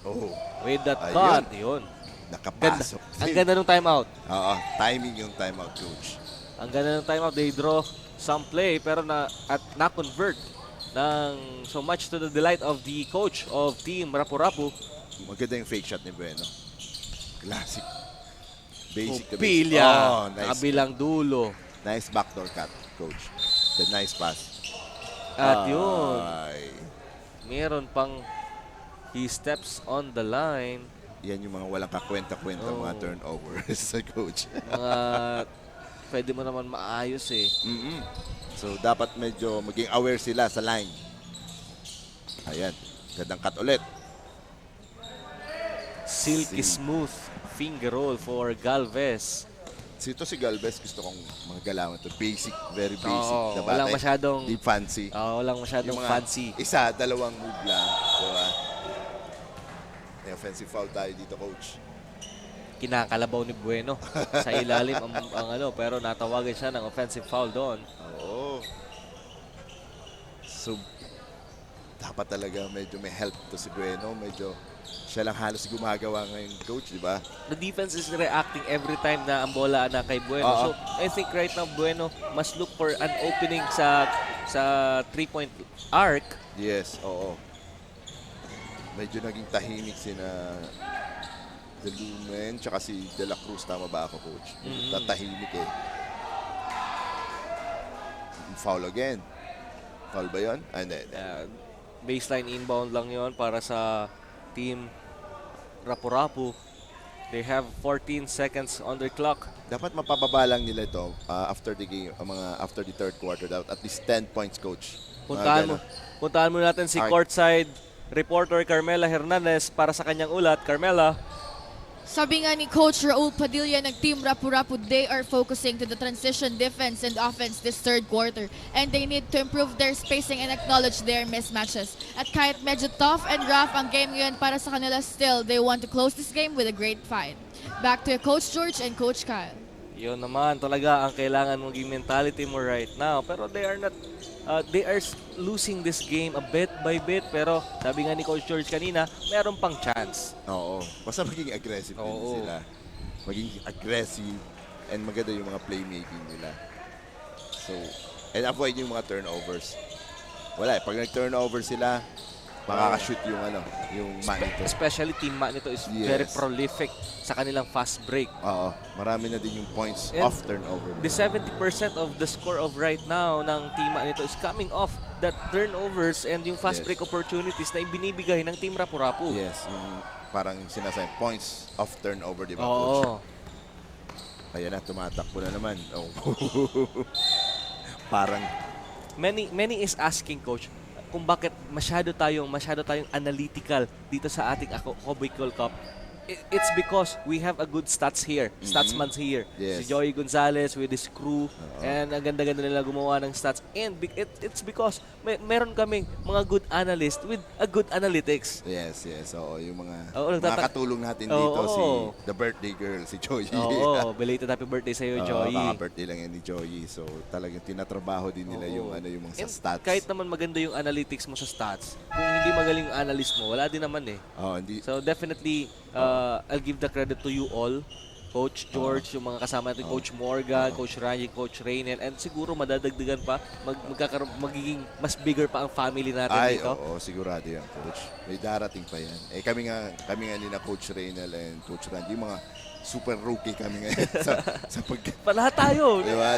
oh, with that Ayun. cut. Yun. nakapasok. Ang ganda ng timeout. Oo, timing yung timeout, coach. Ang ganda ng timeout. They draw some play pero na-convert so much to the delight of the coach of Team Rapu-Rapu. Maganda yung fake shot ni Bueno. Classic. Basic to basic. Pupilya. Oh, nice. Kabilang dulo. Nice backdoor cut, coach. The nice pass. At yun, Ay, meron pang he steps on the line. yan yung mga walang kakwenta-kwenta mga turnovers sa coach. Mga pwede mo naman maayos eh. So, dapat medyo maging aware sila sa line. Ayan. Gandang cut ulit. Silky smooth finger roll for Galvez. Ito si Galvez, gusto kong mga galawan to. Basic, very basic. Oo, na walang batay. masyadong Di fancy. walang masyadong Yung mga fancy. Isa, dalawang move lang. Diba? May offensive foul tayo dito, coach. Kinakalabaw ni Bueno sa ilalim ang pero natawagan siya ng offensive foul doon. Oo. So, dapat talaga medyo may help to si Bueno. Medyo siya lang halos gumagawa ngayon, coach, di ba? The defense is reacting every time na ang bola na kay Bueno. Oo. So, I think right now Bueno must look for an opening sa 3-point arc. Yes, oo. Medyo naging tahimik sina The Lumen, tsaka si De La Cruz. Tama ba ako, coach? Tatahimik eh. Foul again. Foul ba yun? Ah, hindi. Baseline inbound lang yon para sa Team Rapu-Rapu. They have 14 seconds on their clock. Dapat mapababa lang nila ito after the game, after the third quarter. Dapat at least 10 points, coach. Puntahan mo natin si Alright. courtside reporter Carmela Hernandez para sa kanyang ulat. Carmela. Sabi nga ni Coach Raul Padilla ng Team Rapu-Rapu, they are focusing to the transition defense and offense this third quarter. And they need to improve their spacing and acknowledge their mismatches. At kahit medyo tough and rough ang game ngayon para sa kanila, still, they want to close this game with a great fight. Back to Coach George and Coach Kyle. Yun naman talaga ang kailangan mong mentality mo right now. Pero they are not, they are losing this game a bit by bit. Pero sabi nga ni Coach George kanina, meron pang chance. Oo. Basta maging aggressive din sila. Maging aggressive and maganda yung mga playmaking nila. So, and avoid yung mga turnovers. Wala eh. Pag nag-turnover sila, makakashoot yung Manito. Especially Team Manito is very prolific sa kanilang fast break. Oo. Marami na din yung points And off turnover. The 70% of the score of right now ng Team Manito is coming off that turnovers and yung fast break opportunities na ibinibigay ng Team Rapu-Rapu. Yes. Yung parang sinasabi, points off turnover, di ba, Oo. coach? Ayan na, tumatakbo na naman. Oh. Parang, Many is asking, Coach, kung bakit masyado tayong analytical dito sa ating Kobe Cup. It's because we have a good stats here. Statsmans here. Yes. Si Joey Gonzalez with his crew. And ang ganda-ganda nila gumawa ng stats. And it's because meron kaming mga good analysts with a good analytics. yes. Oo, yung mga nagtata- natin dito, Oo. si the birthday girl, si Joey. Oo, belated happy birthday sa'yo, Joey. Baka birthday lang yan ni Joey. So, talagang tinatrabaho din nila yung mga sa And stats. kahit naman maganda yung analytics mo sa stats, kung hindi magaling yung analyst mo, wala din naman eh. Hindi. So definitely, I'll give the credit to you all. Coach George, yung mga kasama natin, Coach Morgan, Coach Randy, Coach Raynel, and siguro madadagdagan pa, magiging mas bigger pa ang family natin dito. Oo, sigurado yan, Coach. May darating pa yan. Kami nga ni na Coach Raynel and Coach Randy, yung mga super rookie kami ngayon sa Lahat tayo. Diba?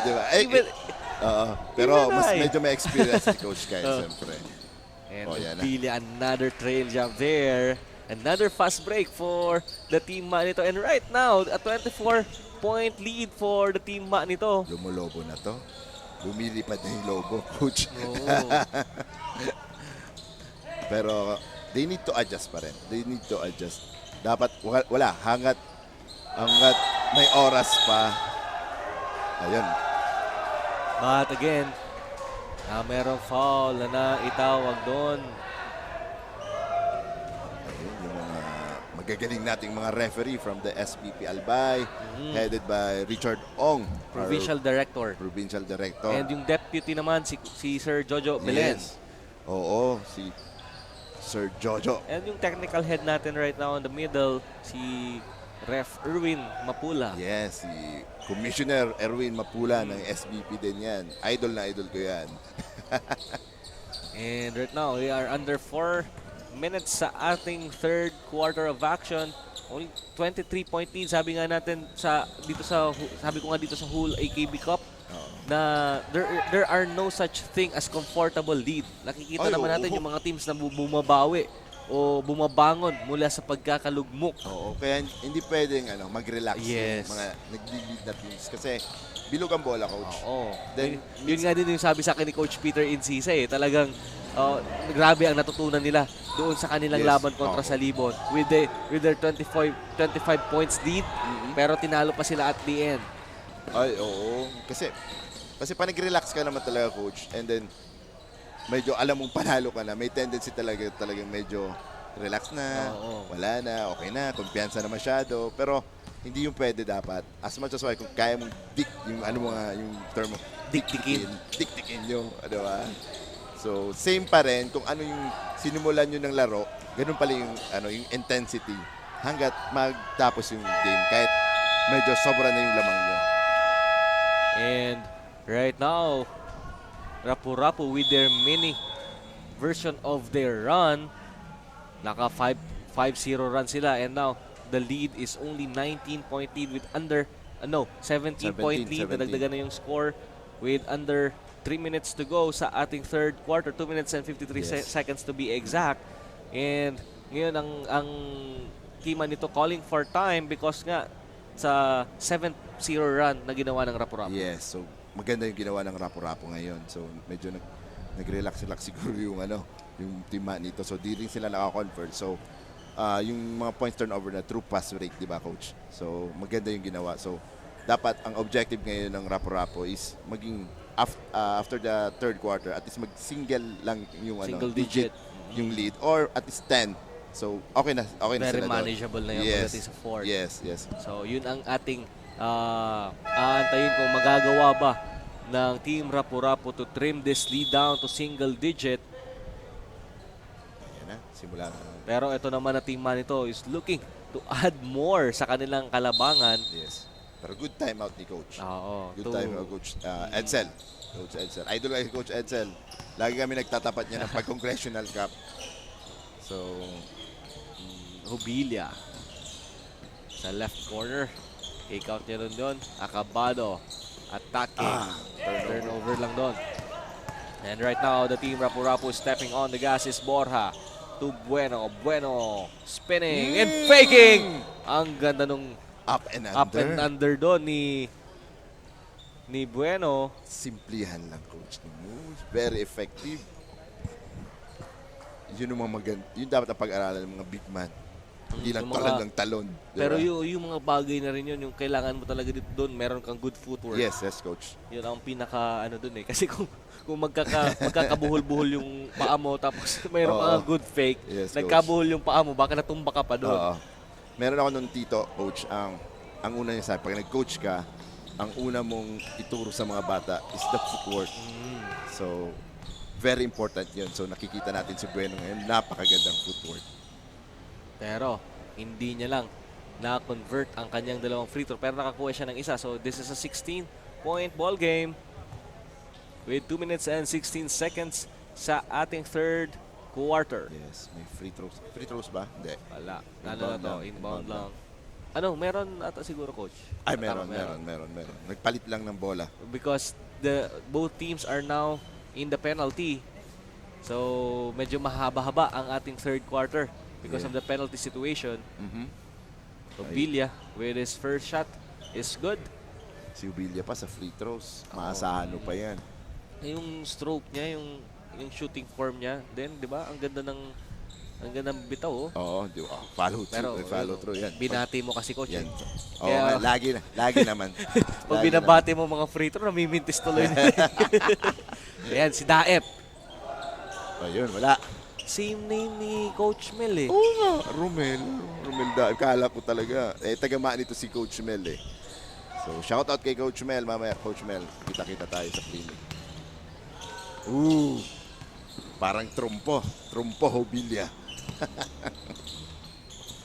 Pero medyo may experience si Coach Kyle, siyempre. And yan na. Pili another trail jump there. Another fast break for the Team Manito. And right now, a 24-point lead for the Team Manito. Lumulobo na to. Lumilipad na yung lobo, Coach. Pero they need to adjust pa rin. They need to adjust. Dapat wala. Hanggat may oras pa. Ayun. But again, merong foul na itawag doon. Magagaling nating mga referee from the SPP Albay, headed by Richard Ong, Provincial Director. And yung deputy naman, si Sir Jojo Belen. Yes. Oo, si Sir Jojo. And yung technical head natin right now in the middle, si Ref Erwin Mapula. Yes, si Commissioner Erwin Mapula ng SBP din yan. Idol na idol ko yan. And right now, we are under 4 minutes sa ating third quarter of action. Only 23 point lead. Sabi nga natin sabi ko nga dito sa whole AKB Cup na there are no such thing as comfortable lead. Nakikita naman natin yung mga teams na bumabawi o bumabangon mula sa pagkakalugmok. Oo, kaya hindi pwedeng mag-relax Yes. yung mga nag-lead na teams kasi bilog ang bola, coach. Oo. Then, Yun nga din yung sabi sa akin ni Coach Peter Incisa eh. Talagang grabe ang natutunan nila doon sa kanilang Yes. laban kontra sa Libon with their 25 points lead, pero tinalo pa sila at the end. Ay, oo. Kasi pa nag-relax ka naman talaga, coach. And then, medyo alam mong panalo ka na. May tendency talagang medyo relax na, wala na, okay na, kumpiyansa na masyado. Pero, hindi yung pwede dapat. As much as kung kaya mong yung term mo, diktikin yung, di ba? So, same pa rin kung ano yung sinimulan nyo ng laro, ganun pala yung, yung intensity hanggat magtapos yung game. Kahit medyo sobra na yung lamang nyo. And right now, Rapu-Rapu with their mini version of their run, naka 5-0 run sila, and now the lead is only 19-point lead with 17-point lead. 17. Nadagdagan na yung score with under 3 minutes to go sa ating third quarter, 2 minutes and 53 seconds to be exact. And ngayon ang team nito calling for time because nga sa 7-0 run na ginawa ng Rapu-Rapu. Yes, so maganda yung ginawa ng Rapu-Rapu ngayon. So medyo nag-relax siguro yung team nito. So di rin sila naka-convert. So yung mga points turnover na true pass rate, di ba, coach? So maganda yung ginawa. So dapat ang objective ngayon ng Rapu-Rapu is maging after the third quarter, at least mag-single lang yung single digit yung lead or at least 10. So okay na very sila manageable na yung pagdating sa fourth. Yes. So yun ang ating aantayin kung magagawa ba ng Team Rapu-Rapu to trim this lead down to single digit. Yan na, simula na. Pero ito naman na team nito is looking to add more sa kanilang kalabangan. Yes. Pero good timeout ni coach. Oo. Good timeout, coach Edsel. Coach Edsel. Idol kay Coach Edsel. Lagi kami nagtatapat niya ng pag-congressional cup. So, Hubilia sa left corner. Take out niya rin doon. Acabado. Attacking. Turnover lang doon. And right now, the Team Rapu-Rapu stepping on the gas is Borja. To Bueno. Bueno spinning and faking. Ang ganda nung up and under doon ni Bueno. Simplihan lang, coach. Very effective. Yun ang yun dapat ang pag-aralan ng mga big man. Hindi lang talon. Pero yung mga bagay na rin yun, yung kailangan mo talaga dito doon, meron kang good footwork. Yes, coach. Yun ang pinaka doon eh. Kasi kung magkakabuhol-buhol yung paa mo tapos mayroon kang good fake, nagkabuhol yung paa mo, baka natumba ka pa doon. Meron ako nung tito, coach, ang una niya sabi, pag nag-coach ka, ang una mong ituro sa mga bata is the footwork. So, very important yun. So, nakikita natin si Bueno ngayon, napakagandang footwork. Pero, hindi niya lang na-convert ang kanyang dalawang free throw. Pero nakakuha siya ng isa. So, this is a 16-point ball game with 2 minutes and 16 seconds sa ating third quarter. Yes, may free throws. Free throws ba? Hindi. Wala. Inbound lang. Meron ata siguro, coach? Ay, meron. Nagpalit lang ng bola. Because both teams are now in the penalty. So, medyo mahaba-haba ang ating third quarter because of the penalty situation. Hubilia with his first shot is good. Si Hubilia pa sa free throws. Maasahan mo pa yan. Yung stroke niya, yung shooting form niya, then, di ba, ang ganda ng bitaw, oh. Oo, di ba? Follow through yan. Binati mo kasi, coach. Yan. Kaya, lagi naman. Pag binabati mo mga free throw, namimintis tuloy na. Ayan, si Daep. Ayun, wala. Same name ni Coach Mel eh. Oo nga, Romel Daep. Kala ko talaga. Tagamaan nito si Coach Mel eh. So, shout out kay Coach Mel. Mamaya, Coach Mel, kita-kita tayo sa clinic. Parang trumpo Hubilia.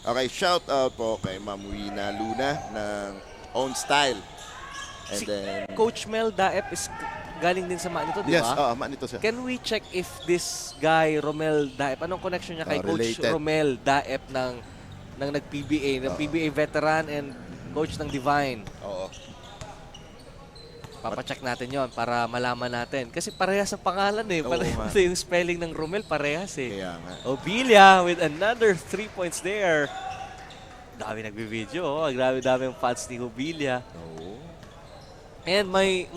Okay, shout out po kay Ma'am Wina Luna ng Own Style. And Si then, Coach Mel Daep is galing din sa Manito, di yes, ba? Manito siya. Can we check if this guy, Romel Daep, anong connection niya kay Coach Related. Romel Daep ng nag-PBA, ng PBA veteran and coach ng Divine? Oo. Papacheck natin yon para malaman natin. Kasi parehas ang pangalan eh. Oo Parehas nga. yung spelling ng Romel, parehas eh. Kaya nga. Obilia with another 3 points there. Dami nagbi-video. Oh. Grabe dami yung fans ni Obilia. Oo. And my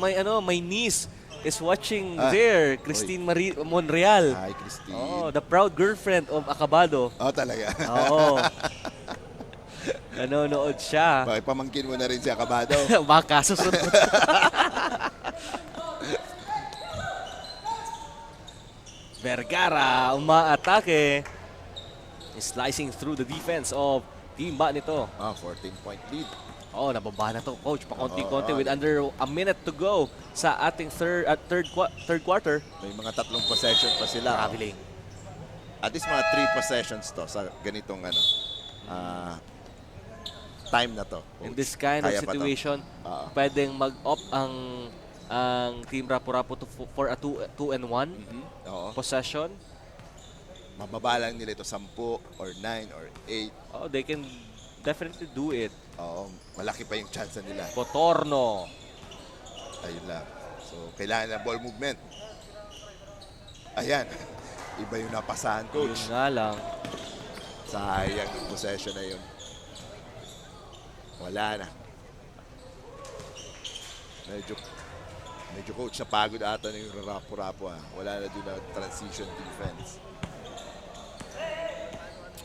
niece is watching Ah, there. Christine Marie Monreal. Hi, Christine. Oh, the proud girlfriend of Acabado. Oh, talaga. Oo. Nanonood siya. Bakit pamangkin mo na rin si Acabado? Baka susunod. Vergara umaatake. Slicing through the defense of Team Manito. 14-point lead. Oh, nababa na to, coach. Pakonti-konti Oo. with under a minute to go sa ating third quarter. May mga 3 possession pa sila. Traveling. At least mga 3 possessions to sa ganitong time na to. In this kind of Kaya pa to. situation, pwedeng mag-opt ang Team Rapu-Rapu for a 2-and-1 Oo. possession. Mababa lang nila ito 10 or 9 or 8. Oh, they can definitely do it. Oo, malaki pa yung chance nila. Potorno. Ayun lang. So, kailangan ng ball movement. Ayan. Iba yung napasahan, Yun coach. nga lang. Sayang yung possession na yun. Wala na. Medyo coach, napagod ata na yung rapo-rapo. Wala na din na transition defense.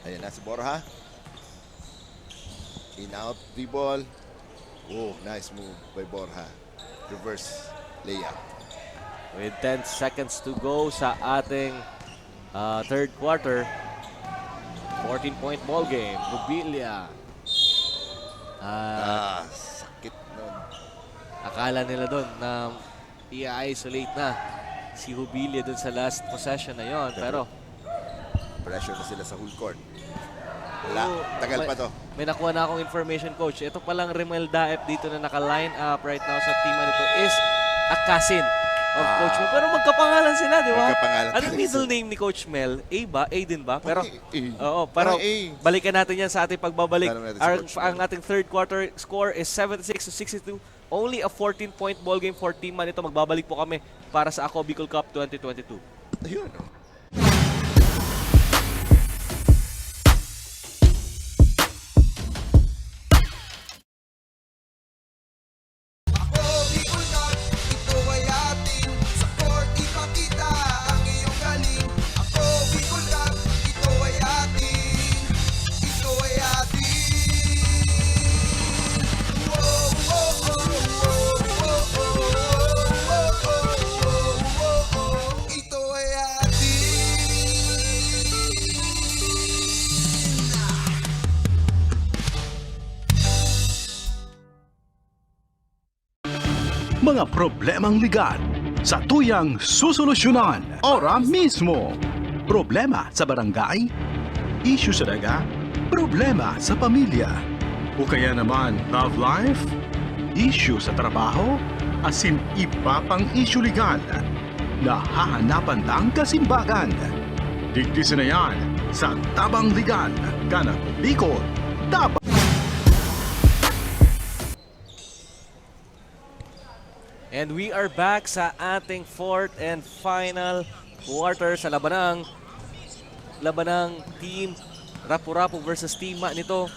Ayan na si Borja. In out the ball. Oh, nice move by Borja. Reverse layup. With 10 seconds to go sa ating third quarter. 14-point ball game. Bubilia. Sakit nun. Akala nila doon na i-isolate na si Hubilia doon sa last possession na yon. Pero Pressure na sila sa full court. Wala. Oh, Tagal pa to. may nakuha na akong information, coach. Ito palang Remel Daep dito na naka-line up right now sa team nito is a cousin of Coach Mel. Pero magkapangalan sila, di ba? Magkapangalan Ano talaga middle sila. name ni Coach Mel? A ba? A din ba? Pero, Okay, A. oo, pero Parang A. balikan natin yan sa ating pagbabalik. Tanong natin si Coach Mel. Ang ating third quarter score is 76-62. Only a 14-point ball game for Team Man ito. Magbabalik po kami para sa Ako Bicol Cup 2022. Ayun, oh. Ito ay atin sa court, ipakita ang iyong galing. Ako, Bicol Cup, ito ay atin. Ito ay atin. Wow, wow, wow, wow, wow, wow, wow, wow. Ito ay atin. Mga problemang legal sa tuyang susolusyonan ora mismo. Problema sa barangay, issue sa daga, problema sa pamilya, o kaya naman love life, issue sa trabaho, asin iba pang issue legal na hahanapan ng kasimbagan. Digdisin na yan sa Tabang Legal, Kanang Bicol, Tabang. And we are back sa ating fourth and final quarter sa labanang Team Rapu-Rapu versus Team Manito.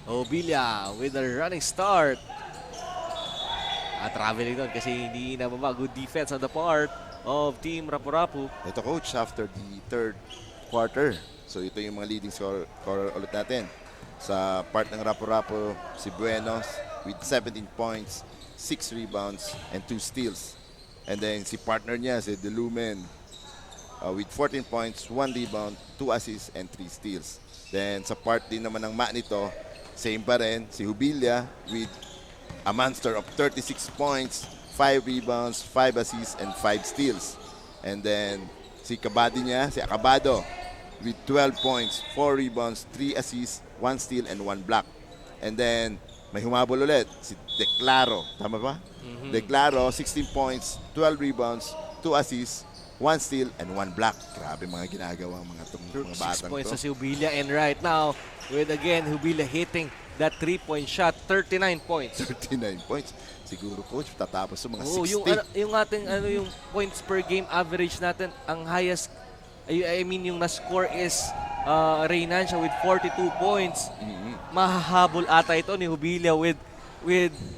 Obilia with a running start. Traveling doon kasi hindi nababa. Good defense on the part of Team Rapu-Rapu. Ito, coach, after the third quarter. So ito yung mga leading scorer ulit natin. Sa part ng Rapu-Rapu, si Buenos with 17 points, 6 rebounds, and 2 steals. And then si partner niya, si Delumen, with 14 points, 1 rebound, 2 assists, and 3 steals. Then sa part din naman ng Manito, same pa rin, si Hubilia with a monster of 36 points, 5 rebounds, 5 assists, and 5 steals. And then si kabady niya, si Acabado, with 12 points, 4 rebounds, 3 assists, 1 steal, and 1 block. And then, may humabol ulit, si Declaro. Tama ba? Declaro, 16 points, 12 rebounds, 2 assists, 1 steal, and 1 block. Grabe mga ginagawa mga mga 6 batang points to. sa si Hubilia. And right now, with again, Hubilia hitting that 3-point shot, 39 points. 39 points. Siguro, coach, tatapos sa mga Oo, 60. yung ating yung points per game average natin, ang highest, I mean yung na-score is Reynancia with 42 points. Mahahabol ata ito ni Hubilia with 9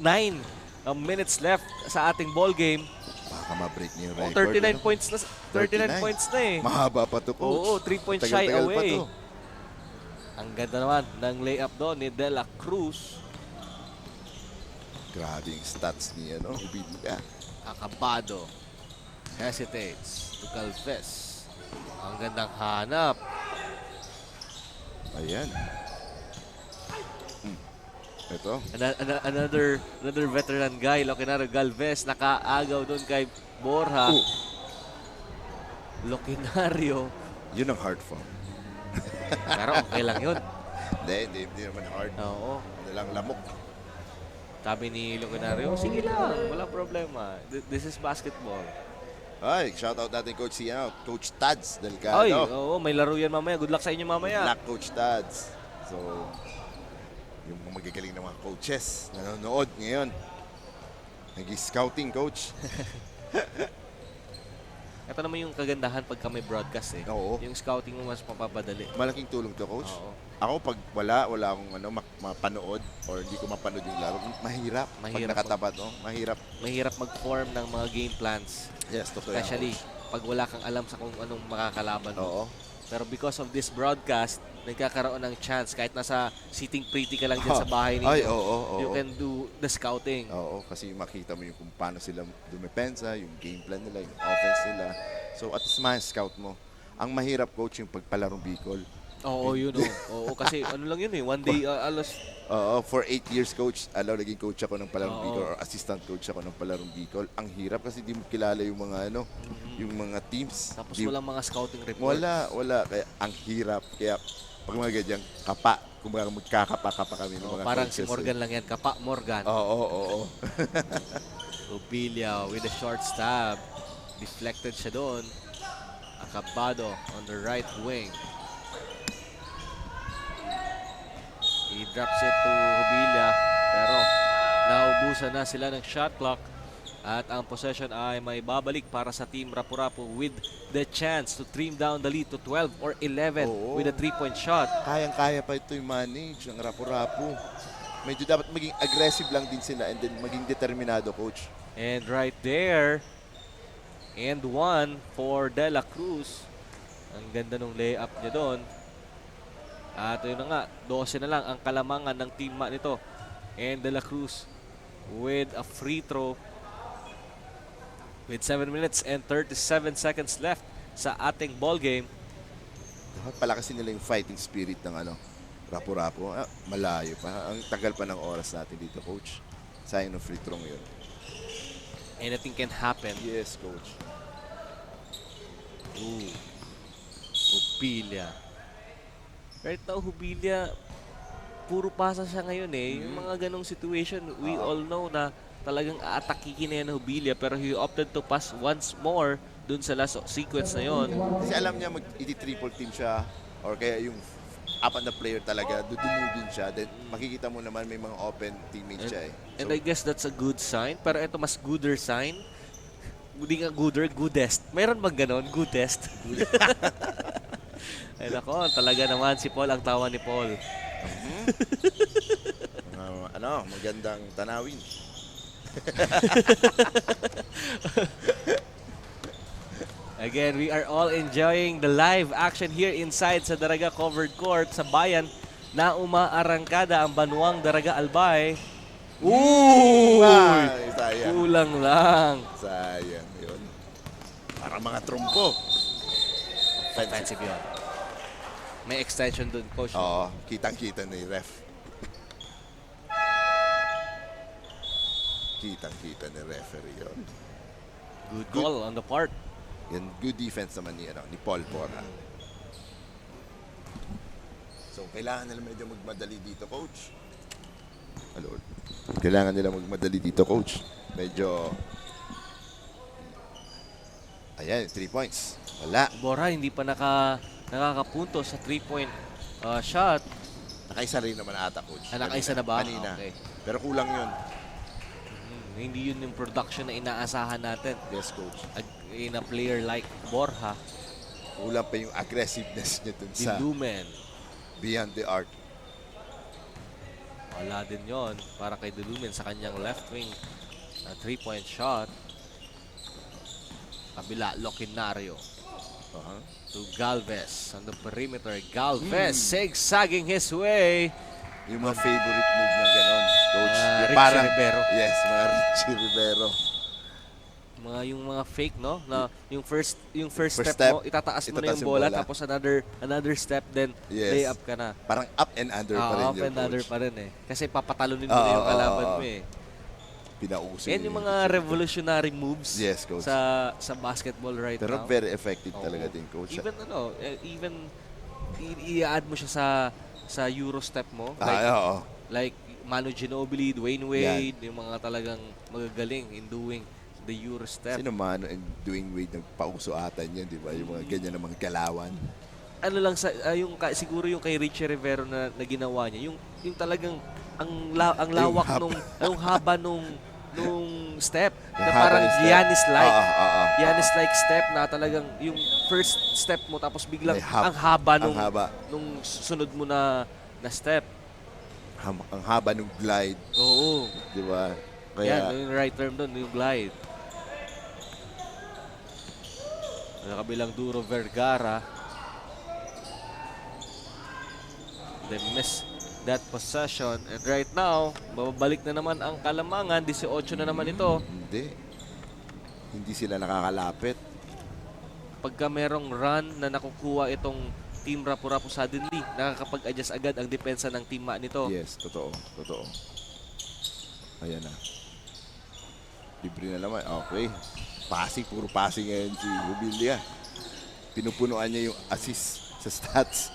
minutes left sa ating ball game. Baka ma-break niya yung Oh, record. 39 ano? points na 39 points na eh. Mahaba pa to, coach. Oo, 3 points shy Tagal-tagal pa away. to. Ang ganda naman ng layup doon ni De La Cruz. Grabe yung stats niya, no? Hubilia. Acabado hesitates to Galvez. Ang gandang hanap. Ayan. Ito. Another veteran guy, Loquinario Galvez, nakaagaw doon kay Borja. Loquinario. Yun ang hard form. Pero okay lang yun. Hindi naman hard. Oo. Ano lang, lamok. Sabi ni Loquinario, sige lang, wala problema. This is basketball. Ay, shoutout natin Coach Coach Tads Delgado. Ay, oo, may laro yan mamaya. Good luck sa inyo mamaya. Black Coach Tads. So, yung mga magagaling na mga coaches nanonood ngayon. Nag-scouting, coach. Ito naman yung kagandahan pagka may broadcast eh. Oo. Yung scouting mo mas mapapadali. Malaking tulong to, coach. Oo. Ako pag wala akong mapanood or hindi ko mapanood yung laro, mahirap. Pag Mahirap nakatapat, mahirap. Mahirap mag-form ng mga game plans. Yes, totoo yan, Especially coach. pag wala kang alam sa kung anong makakalaban mo. Oo. Pero because of this broadcast, nagkakaroon ng chance kahit nasa sitting pretty ka lang dyan sa bahay ninyo. Ay, oo. You can do the scouting. Oo, kasi makita mo yung kung paano sila dumepensa, yung game plan nila, yung offense nila. So, at least ma-scout mo. Ang mahirap, coach, yung pagpalarong Bicol. Oo, yun o. Oo, kasi ano lang yun eh. One day, alas... Oo, for 8 years, coach, naging coach ako ng Palarong Oo. Bicol or assistant coach ako ng Palarong Bicol. Ang hirap kasi di mo kilala yung mga yung mga teams. Tapos Di- walang mga scouting reports. Wala. Kaya ang hirap. Kaya pag mga ganyan, kumbaga magkakapa-kapa kami ng mga Parang coaches. si Morgan lang yan. Kapa Morgan. Oo. Rubilia with a short stab. Deflected siya doon. Acabado on the right wing. He drops it to Rubilia. Pero naubusan na sila ng shot clock. At ang possession ay may babalik para sa team Rapu-Rapu with the chance to trim down the lead to 12 or 11 Oo. with a 3-point shot. Kayang-kaya pa ito yung manage ng Rapu-Rapu. Medyo dapat maging aggressive lang din sila and then maging determinado, coach. And right there, and one for De La Cruz. Ang ganda ng layup niya doon. At yun na nga, 12 na lang ang kalamangan ng team nito. And De La Cruz with a free throw with 7 minutes and 37 seconds left sa ating ball game. Dapat palakasin nila yung fighting spirit ng Rapu-Rapu. Malayo pa. Ang tagal pa ng oras natin dito, coach. Sayang ng free throw yun. Anything can happen. Yes, coach. Ooh. Hubilia. Right now, Hubilia, puro pasa siya ngayon eh. Yung mga ganong situation, we all know na talagang aatakikin na yan ng Hubilia, pero he opted to pass once more dun sa last sequence na yon. Kasi alam niya mag-triple team siya or kaya yung apat na player talaga, dudumugin siya. Then makikita mo naman may mga open teammates siya eh. And I guess that's a good sign, pero ito mas gooder sign. Hindi nga gooder, goodest. Mayroon bang ganon? Goodest? Ay nako, talaga naman si Paul ang tawa ni Paul. Magandang tanawin. Again, we are all enjoying the live action here inside sa Daraga Covered Court sa bayan na umaarangkada ang Banuang Daraga Albay. Ooh! Ay, sayang. Kulang lang. Sayang yun. Parang mga trumpo. Offensive yun. May extension dun, coach. Oo, kitang-kita na yung ref. Kitang-kita ni referee yun. Good call on the part. Yan, good defense naman ni Paul Porra. So, kailangan nila medyo magmadali dito, coach. Hello. Kailangan nila magmadali dito, coach. Medyo... Ayan, 3 points. Wala. Borja hindi pa nakakapunto sa 3-point shot. Nakaisa rin naman ata, coach. Nakaisa na ba? Kanina. Okay. Pero kulang yun. Hindi yun yung production na inaasahan natin. Yes, coach. In a player like Borja. Kulang pa yung aggressiveness niya dun sa Dilumen. beyond the arc. Wala din yon para kay Dilumen sa kanyang left wing na 3-point shot. Kabila, Locinario. To Galvez on the perimeter. Galvez zigzagging his way. Yung mga favorite move na gano'n, coach. Yung Richie Rivero. Yes, mga Richie Rivero. Yung mga fake, no? Na yung first step step, mo, itataas mo na itataas yung yung bola, bola. tapos another step, then Yes. lay up ka na. Parang up and under pa rin Up yun, and under coach. pa rin eh. Kasi papatalunin mo na yung kalaban mo eh. Pinauso Yan yung mga revolutionary moves Yes, coach. sa basketball right Pero now. very effective Oo. talaga din, coach. Even i-add mo siya sa Euro step mo. Oo. Like Manu Ginobili, Dwayne Wade, yung mga talagang magagaling in doing the Euro step. Sino Manu and doing Wade nagpauso ata niyan, di ba? Yung mga ganyan na mga galawan. Ano lang siguro yung kay Richie Rivero na ginawa niya, yung talagang ang lawak yung haba nung step na Yung parang haba ng step. Giannis-like. Oo. Giannis-like step na talagang yung first step mo tapos biglang ang haba nung sunod mo na step. Ang haba ng glide. Oo. Di ba? Yan, yung right term doon, yung glide. Sa kabilang Duro Vergara. They miss that possession. And right now, babalik na naman ang Kalamangan. 18 na naman ito. Hindi sila nakakalapit. Pagka merong run na nakukuha itong Team Rapu-Rapu suddenly, nakakapag-adjust agad ang depensa ng team nito. Yes, totoo. Ayan na. Libre na naman. Okay. Puro passing ngayon si Jubilia. Pinupunuan niya yung assist sa stats.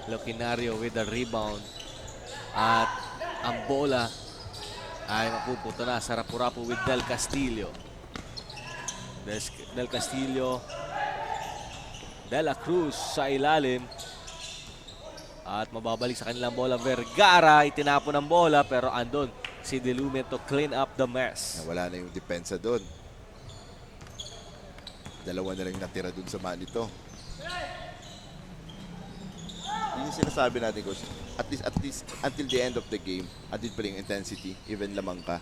Locinario with the rebound. At ang bola ay mapupunta na sa Rapu-Rapu with Del Castillo. Del Castillo. De La Cruz sa ilalim. At mababalik sa kanilang bola. Vergara, itinapon ang bola pero andun si Dilumen to clean up the mess. Wala na yung depensa doon. Dalawa na lang natira doon sa Manito. Yun yung sinasabi natin, coach. At least until the end of the game, andin pa rin yung intensity, even lamang ka.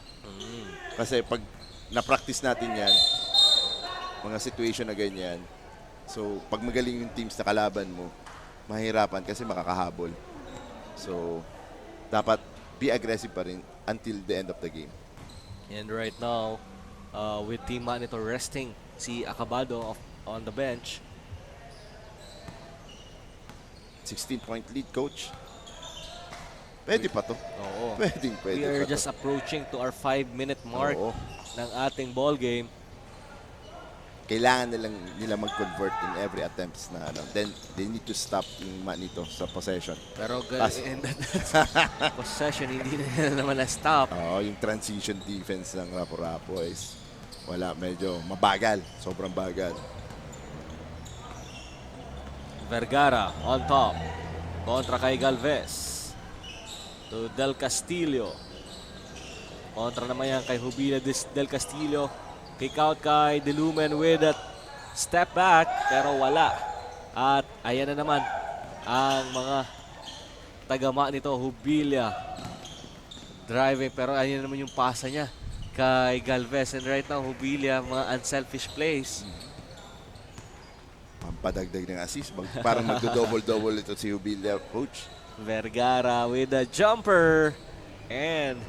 Kasi pag na-practice natin yan, mga situation na ganyan, so pag magaling yung teams na kalaban mo, mahirapan kasi makakahabol. So, dapat be aggressive pa rin until the end of the game. And right now, with Team Manito resting si Acabado on the bench. 16-point lead, coach. Pwede pa to. Oo. Pwede We are pa just to. approaching to our 5-minute mark ng ating ball game. Kailangan nila mag-convert in every attempts na then they need to stop yung Manito sa possession. Pero in that possession, hindi na naman na-stop. Yung transition defense ng Rapu-Rapu is wala, medyo mabagal. Sobrang bagal. Vergara on top. Kontra kay Galvez. To Del Castillo. Kontra naman yan kay Jubilia Del Castillo. Kick out kay Dilumen with that step back. Pero wala. At ayan na naman ang mga tagama nito. Jubilia driving. Pero ayan naman yung pasa niya kay Galvez. And right now, Jubilia, mga unselfish plays. Pampadagdag ng assist. Parang magdo-double-double ito si Jubilia, coach. Vergara with a jumper. And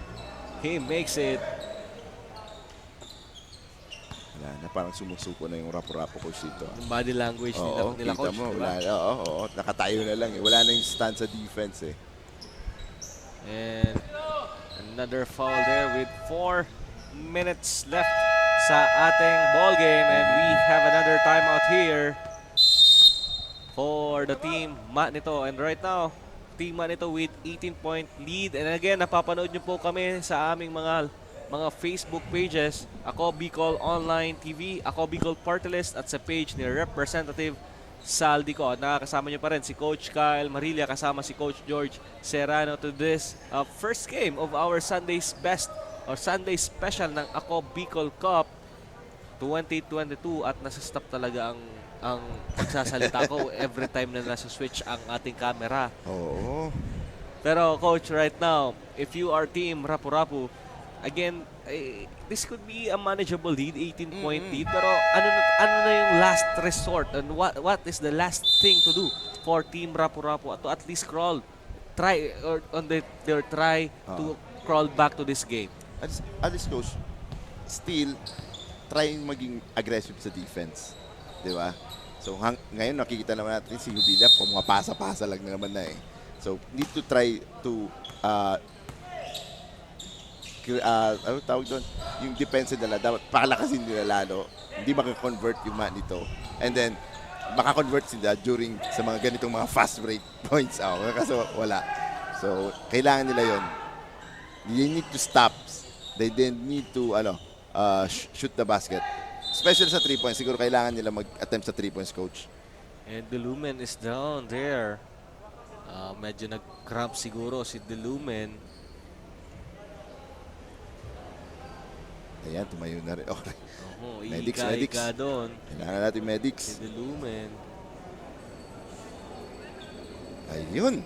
he makes it. Wala na, parang sumusuko na yung Rapu-Rapu, coach, dito. Yung body language nila kita coach. mo, Diba? oo, nakatayo na lang. Wala na yung stand sa defense eh. And another foul there with 4 minutes left sa ating ball game. And we have another timeout here. for the team Manito. And right now, Team Manito with 18-point lead. And again, napapanood nyo po kami sa aming mga Facebook pages. Ako Bicol Online TV, ako Bicol Party List, at sa page ni Representative Saldico. Nakakasama nyo pa rin si Coach Kyle Marilla, kasama si Coach George Serrano to this first game of our Sunday's Best or Sunday Special ng Ako Bicol Cup 2022. At nasa-stop talaga ang pagsasalita ko every time na nasa-switch ang ating camera. Oo. Pero Coach, right now, if you are Team Rapu-Rapu, again, this could be a manageable lead, 18-point lead. Pero ano na yung last resort? And what is the last thing to do for Team Rapu-Rapu to at least try to crawl back to this game? At this coach, still trying maging aggressive sa defense. Di ba? So ngayon nakikita naman natin si Jubilia, pumapasa-pasa lang naman na eh. So need to try to ano tawag doon? Yung defense nila, dapat palakasin nila lalo. Hindi makakonvert yung Manito. And then, makakonvert sila during sa mga ganitong mga fast break points. Kasi wala. So, kailangan nila yon. They need to stop. They then need to shoot the basket. Especially sa 3 points, siguro kailangan nila mag-attempt sa 3 points, coach. And Delumen is down there. Medyo nag-cramp siguro si Delumen. Ayan, tumayo na rin. Okay. Medics. Doon. Kailangan natin medics. Si Delumen. Ayun.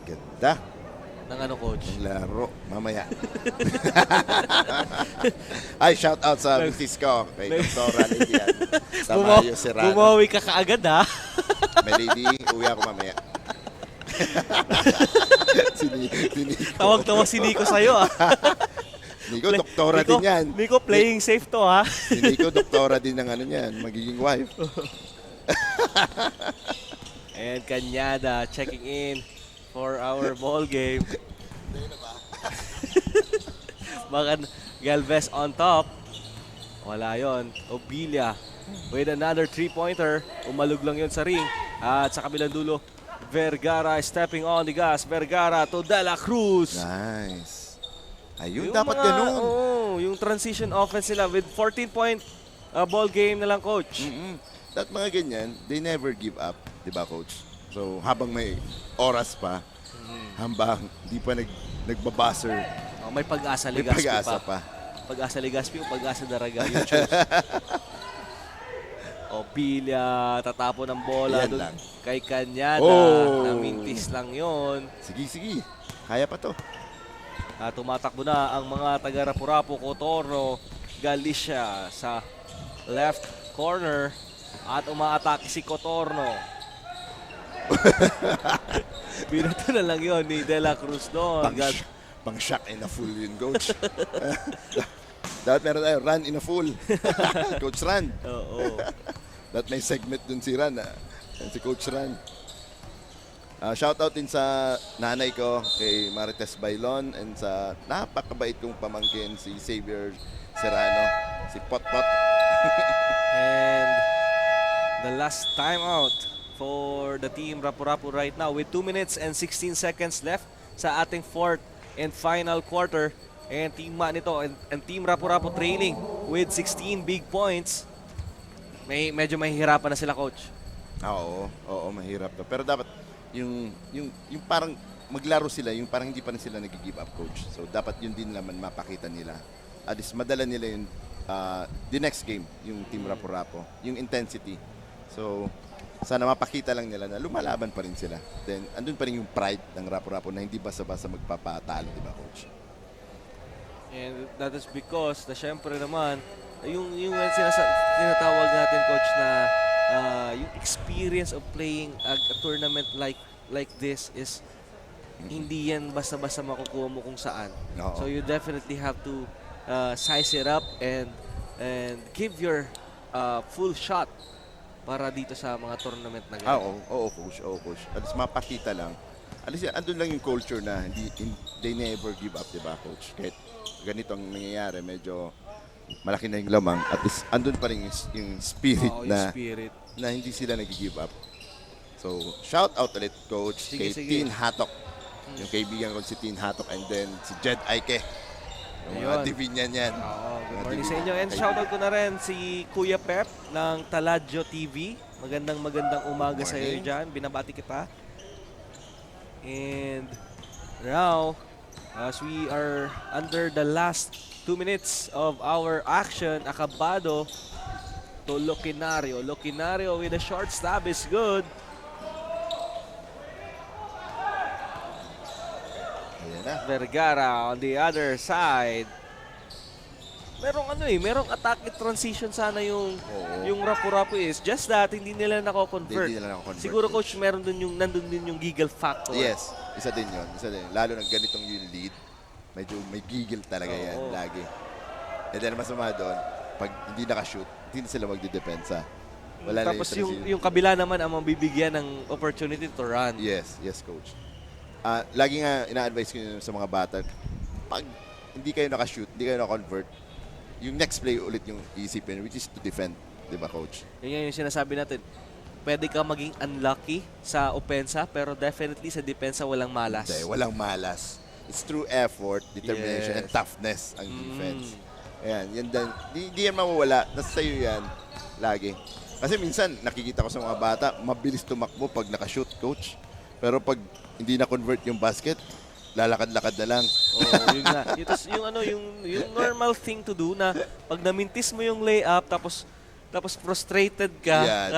Ganda. Ng ano, Coach? Ng laro. Mamaya. Ay, shout out sa misis ko. Kay Dr. Lydian. Sa Mario Serrano. Bumawi ka kaagad, ha? May lady, uwi ako mamaya. Tawag-tawag si Nico sa'yo, ha? Nico, doktora din yan. Nico, playing safe to, ha? Si Nico, doktora din ng ano niyan, magiging wife. And Kanyada checking in for our ball game. Baka Galvez on top. Wala yon. Obilia with another 3-pointer. Umalog lang yun sa ring. At sa kabilang dulo, Vergara stepping on the gas. Vergara to De La Cruz. Nice. Ayun, dapat ganun. Yung transition offense nila with 14-point ball game na lang, Coach. At mga ganyan, they never give up. Diba, Coach? So, habang may oras pa, hambang di pa nagbabuzzer. May pag-asa May Legazpi pag-asa pa. Pag-asa Legazpi o pag-asa Daraga. Yung choose. Opilia, tatapo ng bola Ayan doon lang. kay Kanyada. Namintis lang yon. Sige. Kaya pa to. At tumatakbo na ang mga taga Rapu-Rapu, Cotorno, Galicia sa left corner. At umaatake si Cotorno. Binato na lang yon ni De La Cruz doon. Pang shock in a full yun, Coach. Dapat meron tayo, run in a full. Coach Ran. Oo. Dapat may segment dun si Ran. Si Coach Ran. Shoutout din sa nanay ko, kay Marites Bailon, and sa napakabait kong pamangkin, si Xavier Serrano, si Potpot. And the last timeout for the team Rapu-Rapu right now with 2 minutes and 16 seconds left sa ating fourth and final quarter. And Team Manito and Team Rapu-Rapu trailing with 16 big points. Medyo mahihirapan na sila, Coach. Oo, mahirap to. Pero dapat yung parang maglaro sila, yung parang hindi pa na sila nag-give up, Coach. So dapat yun din naman mapakita nila. At least madala nila yung the next game, yung Team Rapu-Rapu, yung intensity. So sana mapakita lang nila na lumalaban pa rin sila. Then andun pa rin yung pride ng Rapu-Rapu na hindi basta-basta magpapatalo, di ba, Coach? And that is because syempre naman yung tinatawag natin, Coach, na yung experience of playing a tournament like this is hindi yan basta-basta makukuha mo kung saan. So you definitely have to size it up and give your full shot para dito sa mga tournament na ganyan. Oo, Coach. At least mapakita lang. At least andun lang yung culture na they never give up, di ba, Coach? Kahit ganito ang nangyayari, medyo malaki na yung lamang at least andun pa rin yung spirit Oo, yung na spirit. na hindi sila nag-give up. So, shout out ulit, Coach, Sige, kay sige. Tin Hatok. Yung kaibigan ko si Tin Hatok and then si Jed Aike. Yung mga Ayun. Divinian yan. Oo, good Mga morning sa Divinian inyo. And kaibigan. shoutout ko na rin si Kuya Pep ng Taladjo TV. Magandang umaga sa iyo Morning. dyan. Binabati kita. And now, as we are under the last 2 minutes of our action, Acabado to Locinario. Locinario with a short stab is good. Ayan na. Vergara on the other side. Merong attack transition sana yung Rapu-Rapu is. Just that hindi nila nako-convert. Hindi nila nako-convert. Siguro coach nandun din yung giggle factor. Yes, isa din yun. Lalo ng ganitong yung lead, medyo may gigil talaga yan lagi. And then masama doon, pag hindi nakashoot, hindi na sila magdidepensa. Wala na Tapos transition. yung kabila naman ang mabibigyan ng opportunity to run. Yes, coach. Lagi nga ina-advise ko yun sa mga bata, pag hindi kayo nakashoot, hindi kayo na-convert, yung next play ulit yung isipin, which is to defend. Di ba, coach? Yan yung sinasabi natin. Pwede ka maging unlucky sa opensa, pero definitely sa depensa walang malas. Hindi, walang malas. It's through effort, determination, Yes. and toughness ang defense. Ayan, yan din. Di yan mawawala. Nasa sa'yo yan, lagi. Kasi minsan, nakikita ko sa mga bata, mabilis tumakbo pag nakashoot, coach. Pero pag hindi na-convert yung basket, lalakad-lakad na lang. Yun nga. Yung normal thing to do na pag namintis mo yung layup tapos frustrated ka. Yan.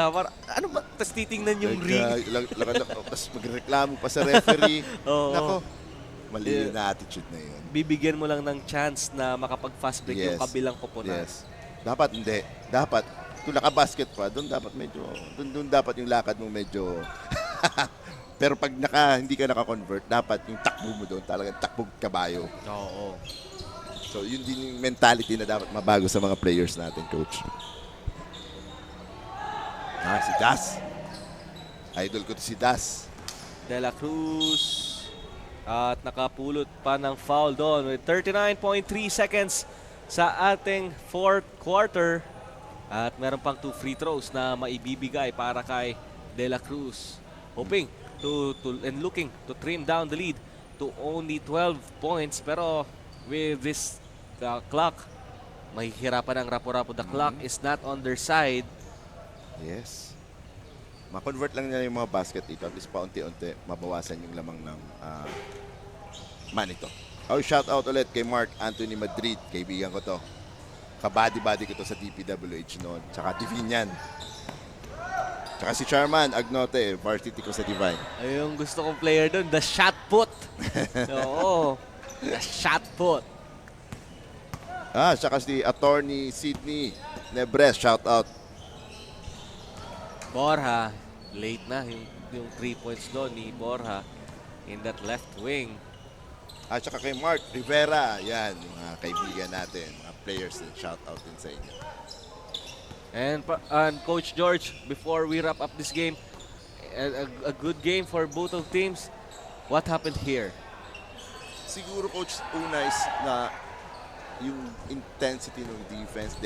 Ano ba? Tapos titingnan yung ring. Tapos magreklamo pa sa referee. Oo. Nako, mali na attitude na yun. Bibigyan mo lang ng chance na makapag-fast break yung Yes. kabilang koponan. Yes. Dapat hindi. Dapat, kung nakabasket pa, doon dapat yung lakad mo medyo pero pag hindi ka naka-convert, dapat yung takbo mo doon talagang takbog kabayo. Oo. So, yun din yung mentality na dapat mabago sa mga players natin, coach. Si Das. Idol ko to si Das. De La Cruz. At nakapulot pa ng foul doon with 39.3 seconds sa ating fourth quarter. At meron pang 2 free throws na maibibigay para kay De La Cruz. Hoping and looking to trim down the lead to only 12 points. Pero with this clock, mahihirapan ang Rapu-Rapu. The clock is not on their side. Yes. Ma-convert lang nila yung mga basket dito. At least paunti-unti mabawasan yung lamang ng Manito. Shout out ulit kay Mark Anthony Madrid. Kaibigan ko to. Kabady-body ko to sa DPWH noon. Tsaka Divinian. Tsaka si Charman Agnote, varsity ko sa Divine. Ay, yung gusto kong player doon, the shot put. Oo. The shot put. Tsaka si Attorney Sidney Nebres. Shout out. Borja, late na yung 3 points doon ni Borja in that left wing. Tsaka kay Mark Rivera. Yan, yung mga kaibigan natin. Mga players din. Shout out din sa inyo. And Coach George, before we wrap up this game, a good game for both of teams. What happened here? Siguro, Coach, una is na yung intensity ng defense,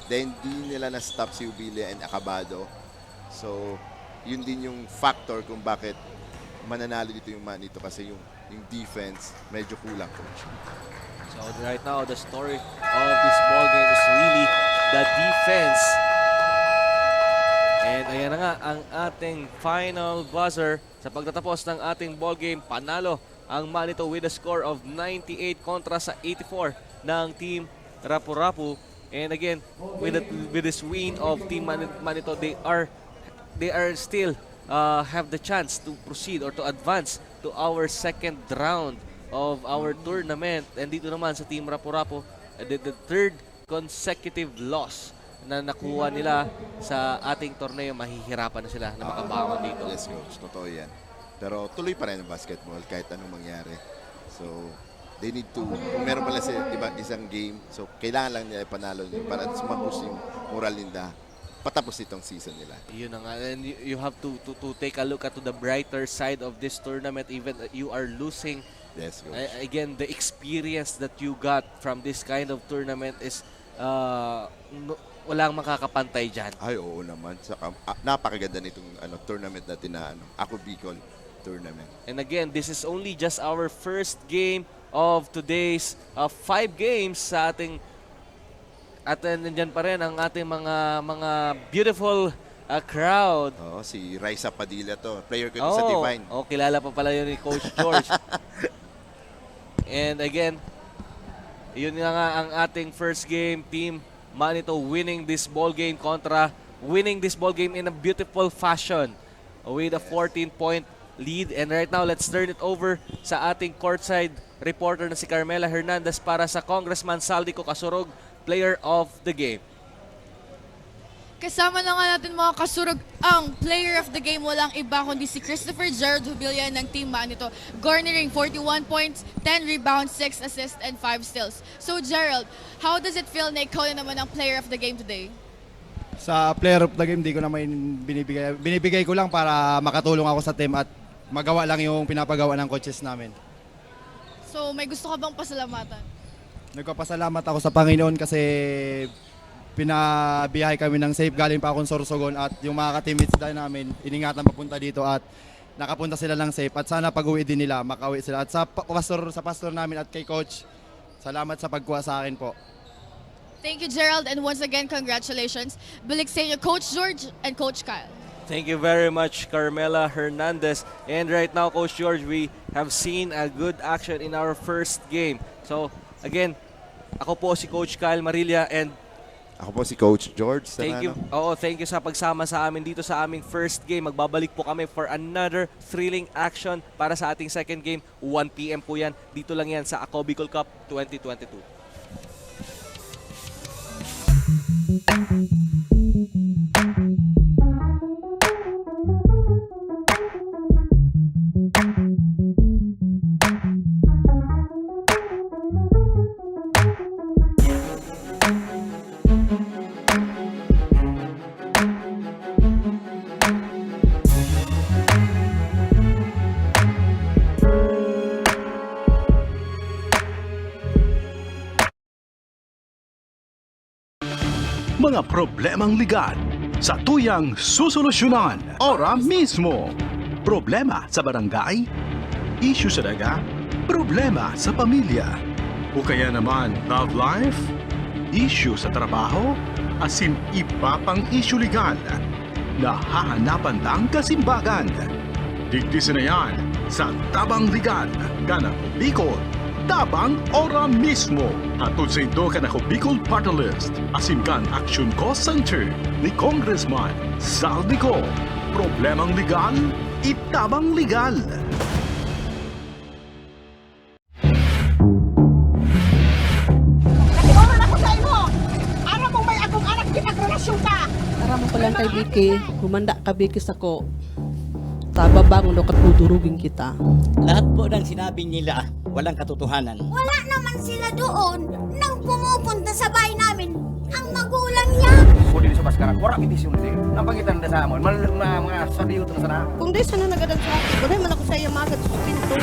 hindi nila na-stop si Ubilia and Acabado. So, yun din yung factor kung bakit mananalo dito yung Manito kasi yung defense medyo kulang, Coach. So right now, the story of this ball game is really the defense. And ayan na nga ang ating final buzzer sa pagtatapos ng ating ball game. Panalo ang Manito with a score of 98 kontra sa 84 ng Team Rapu-Rapu. And again, with this win of Team Manito, they are still have the chance to proceed or to advance to our second round of our tournament. And dito naman sa Team Rapu-Rapu, the third consecutive loss na nakuha nila sa ating torneo, mahihirapan na sila na makabangon dito. Yes, Coach. Totoo yan. Pero tuloy pa rin ang basketball kahit anong mangyari. So, they need to, kung meron pala isang game, so kailangan lang nila ipanalo nila para sumabos yung moral nila patapos itong season nila. Yun na nga. And you have to take a look at the brighter side of this tournament. Even you are losing. Yes, Coach. Again, the experience that you got from this kind of tournament is walang makakapantay dyan. Ay, oo naman. Saka, napakaganda nitong tournament natin na Ako Bicol tournament. And again, this is only just our first game of today's 5 games sa ating at nandiyan pa rin ang ating mga beautiful crowd. Oo, si Raisa Padilla to. Player ko sa Divine. Oh, kilala pa pala yun ni Coach George. And again, yun nga ang ating first game, Team Manito winning this ball game in a beautiful fashion with a 14-point lead. And right now, let's turn it over sa ating courtside reporter na si Carmela Hernandez para sa Congressman Saldico Casurog, player of the game. Kasama na nga natin mga kasurog, ang player of the game walang iba kundi si Christopher Gerald Hubilia ng Team Manito, garnering 41 points, 10 rebounds, 6 assists, and 5 steals. So Gerald, how does it feel na ikaw na naman ang player of the game today? Sa player of the game, di ko naman binibigay. Binibigay ko lang para makatulong ako sa team at magawa lang yung pinapagawa ng coaches namin. So may gusto ka bang pasalamatan? Nagpapasalamat ako sa Panginoon kasi pinabiyahe kami ng safe galing pa akong Sorsogon at yung mga ka-teammates dahil namin iningatan papunta dito at nakapunta sila ng safe at sana pag-uwi din nila, makauwi sila. At sa pastor namin at kay coach, salamat sa pagkuha sa akin po. Thank you Gerald, and once again congratulations. Balik sa inyo Coach George and Coach Kyle. Thank you very much, Carmela Hernandez. And right now, Coach George, we have seen a good action in our first game. So, again, ako po si Coach Kyle Marilla and Ako po si Coach George. thank you. Thank you sa pagsama sa amin dito sa aming first game. Magbabalik po kami for another thrilling action para sa ating second game. 1 PM po yan. Dito lang yan sa Ako Bicol Cup 2022. Mga problemang legal sa tuyang susolusyonan ora mismo. Problema sa barangay, issue sa daga, problema sa pamilya, o kaya naman love life, issue sa trabaho, asin iba pang issue legal na hahanapan ng kasimbagan. Digdisin na yan sa Tabang Legal, Kanako Bicol, Tabang ora mismo. Atod sa ito Kanako Bicol Party List, Asimkan Action Cost Center ni Congressman Saldico. Problemang legal, itabang legal. Natiwaran ako sa imo! Aram mo may akong anak ginagrelasyon ka! Aram mo palang kay Vicky, humanda ka Vicky sa ko. Tababangon o katudurugin kita. Lahat po ng sinabi nila, walang katotohanan. Wala naman sila doon nang pumupunta sa bahay namin ang magulang niya. Kung dili sa Baskaran, wala petisyon din. Napangitan na sa amon, mga sariyot na sana. Kung di sana nagadan sa akin, wala man ako sa iya magad sa pinto.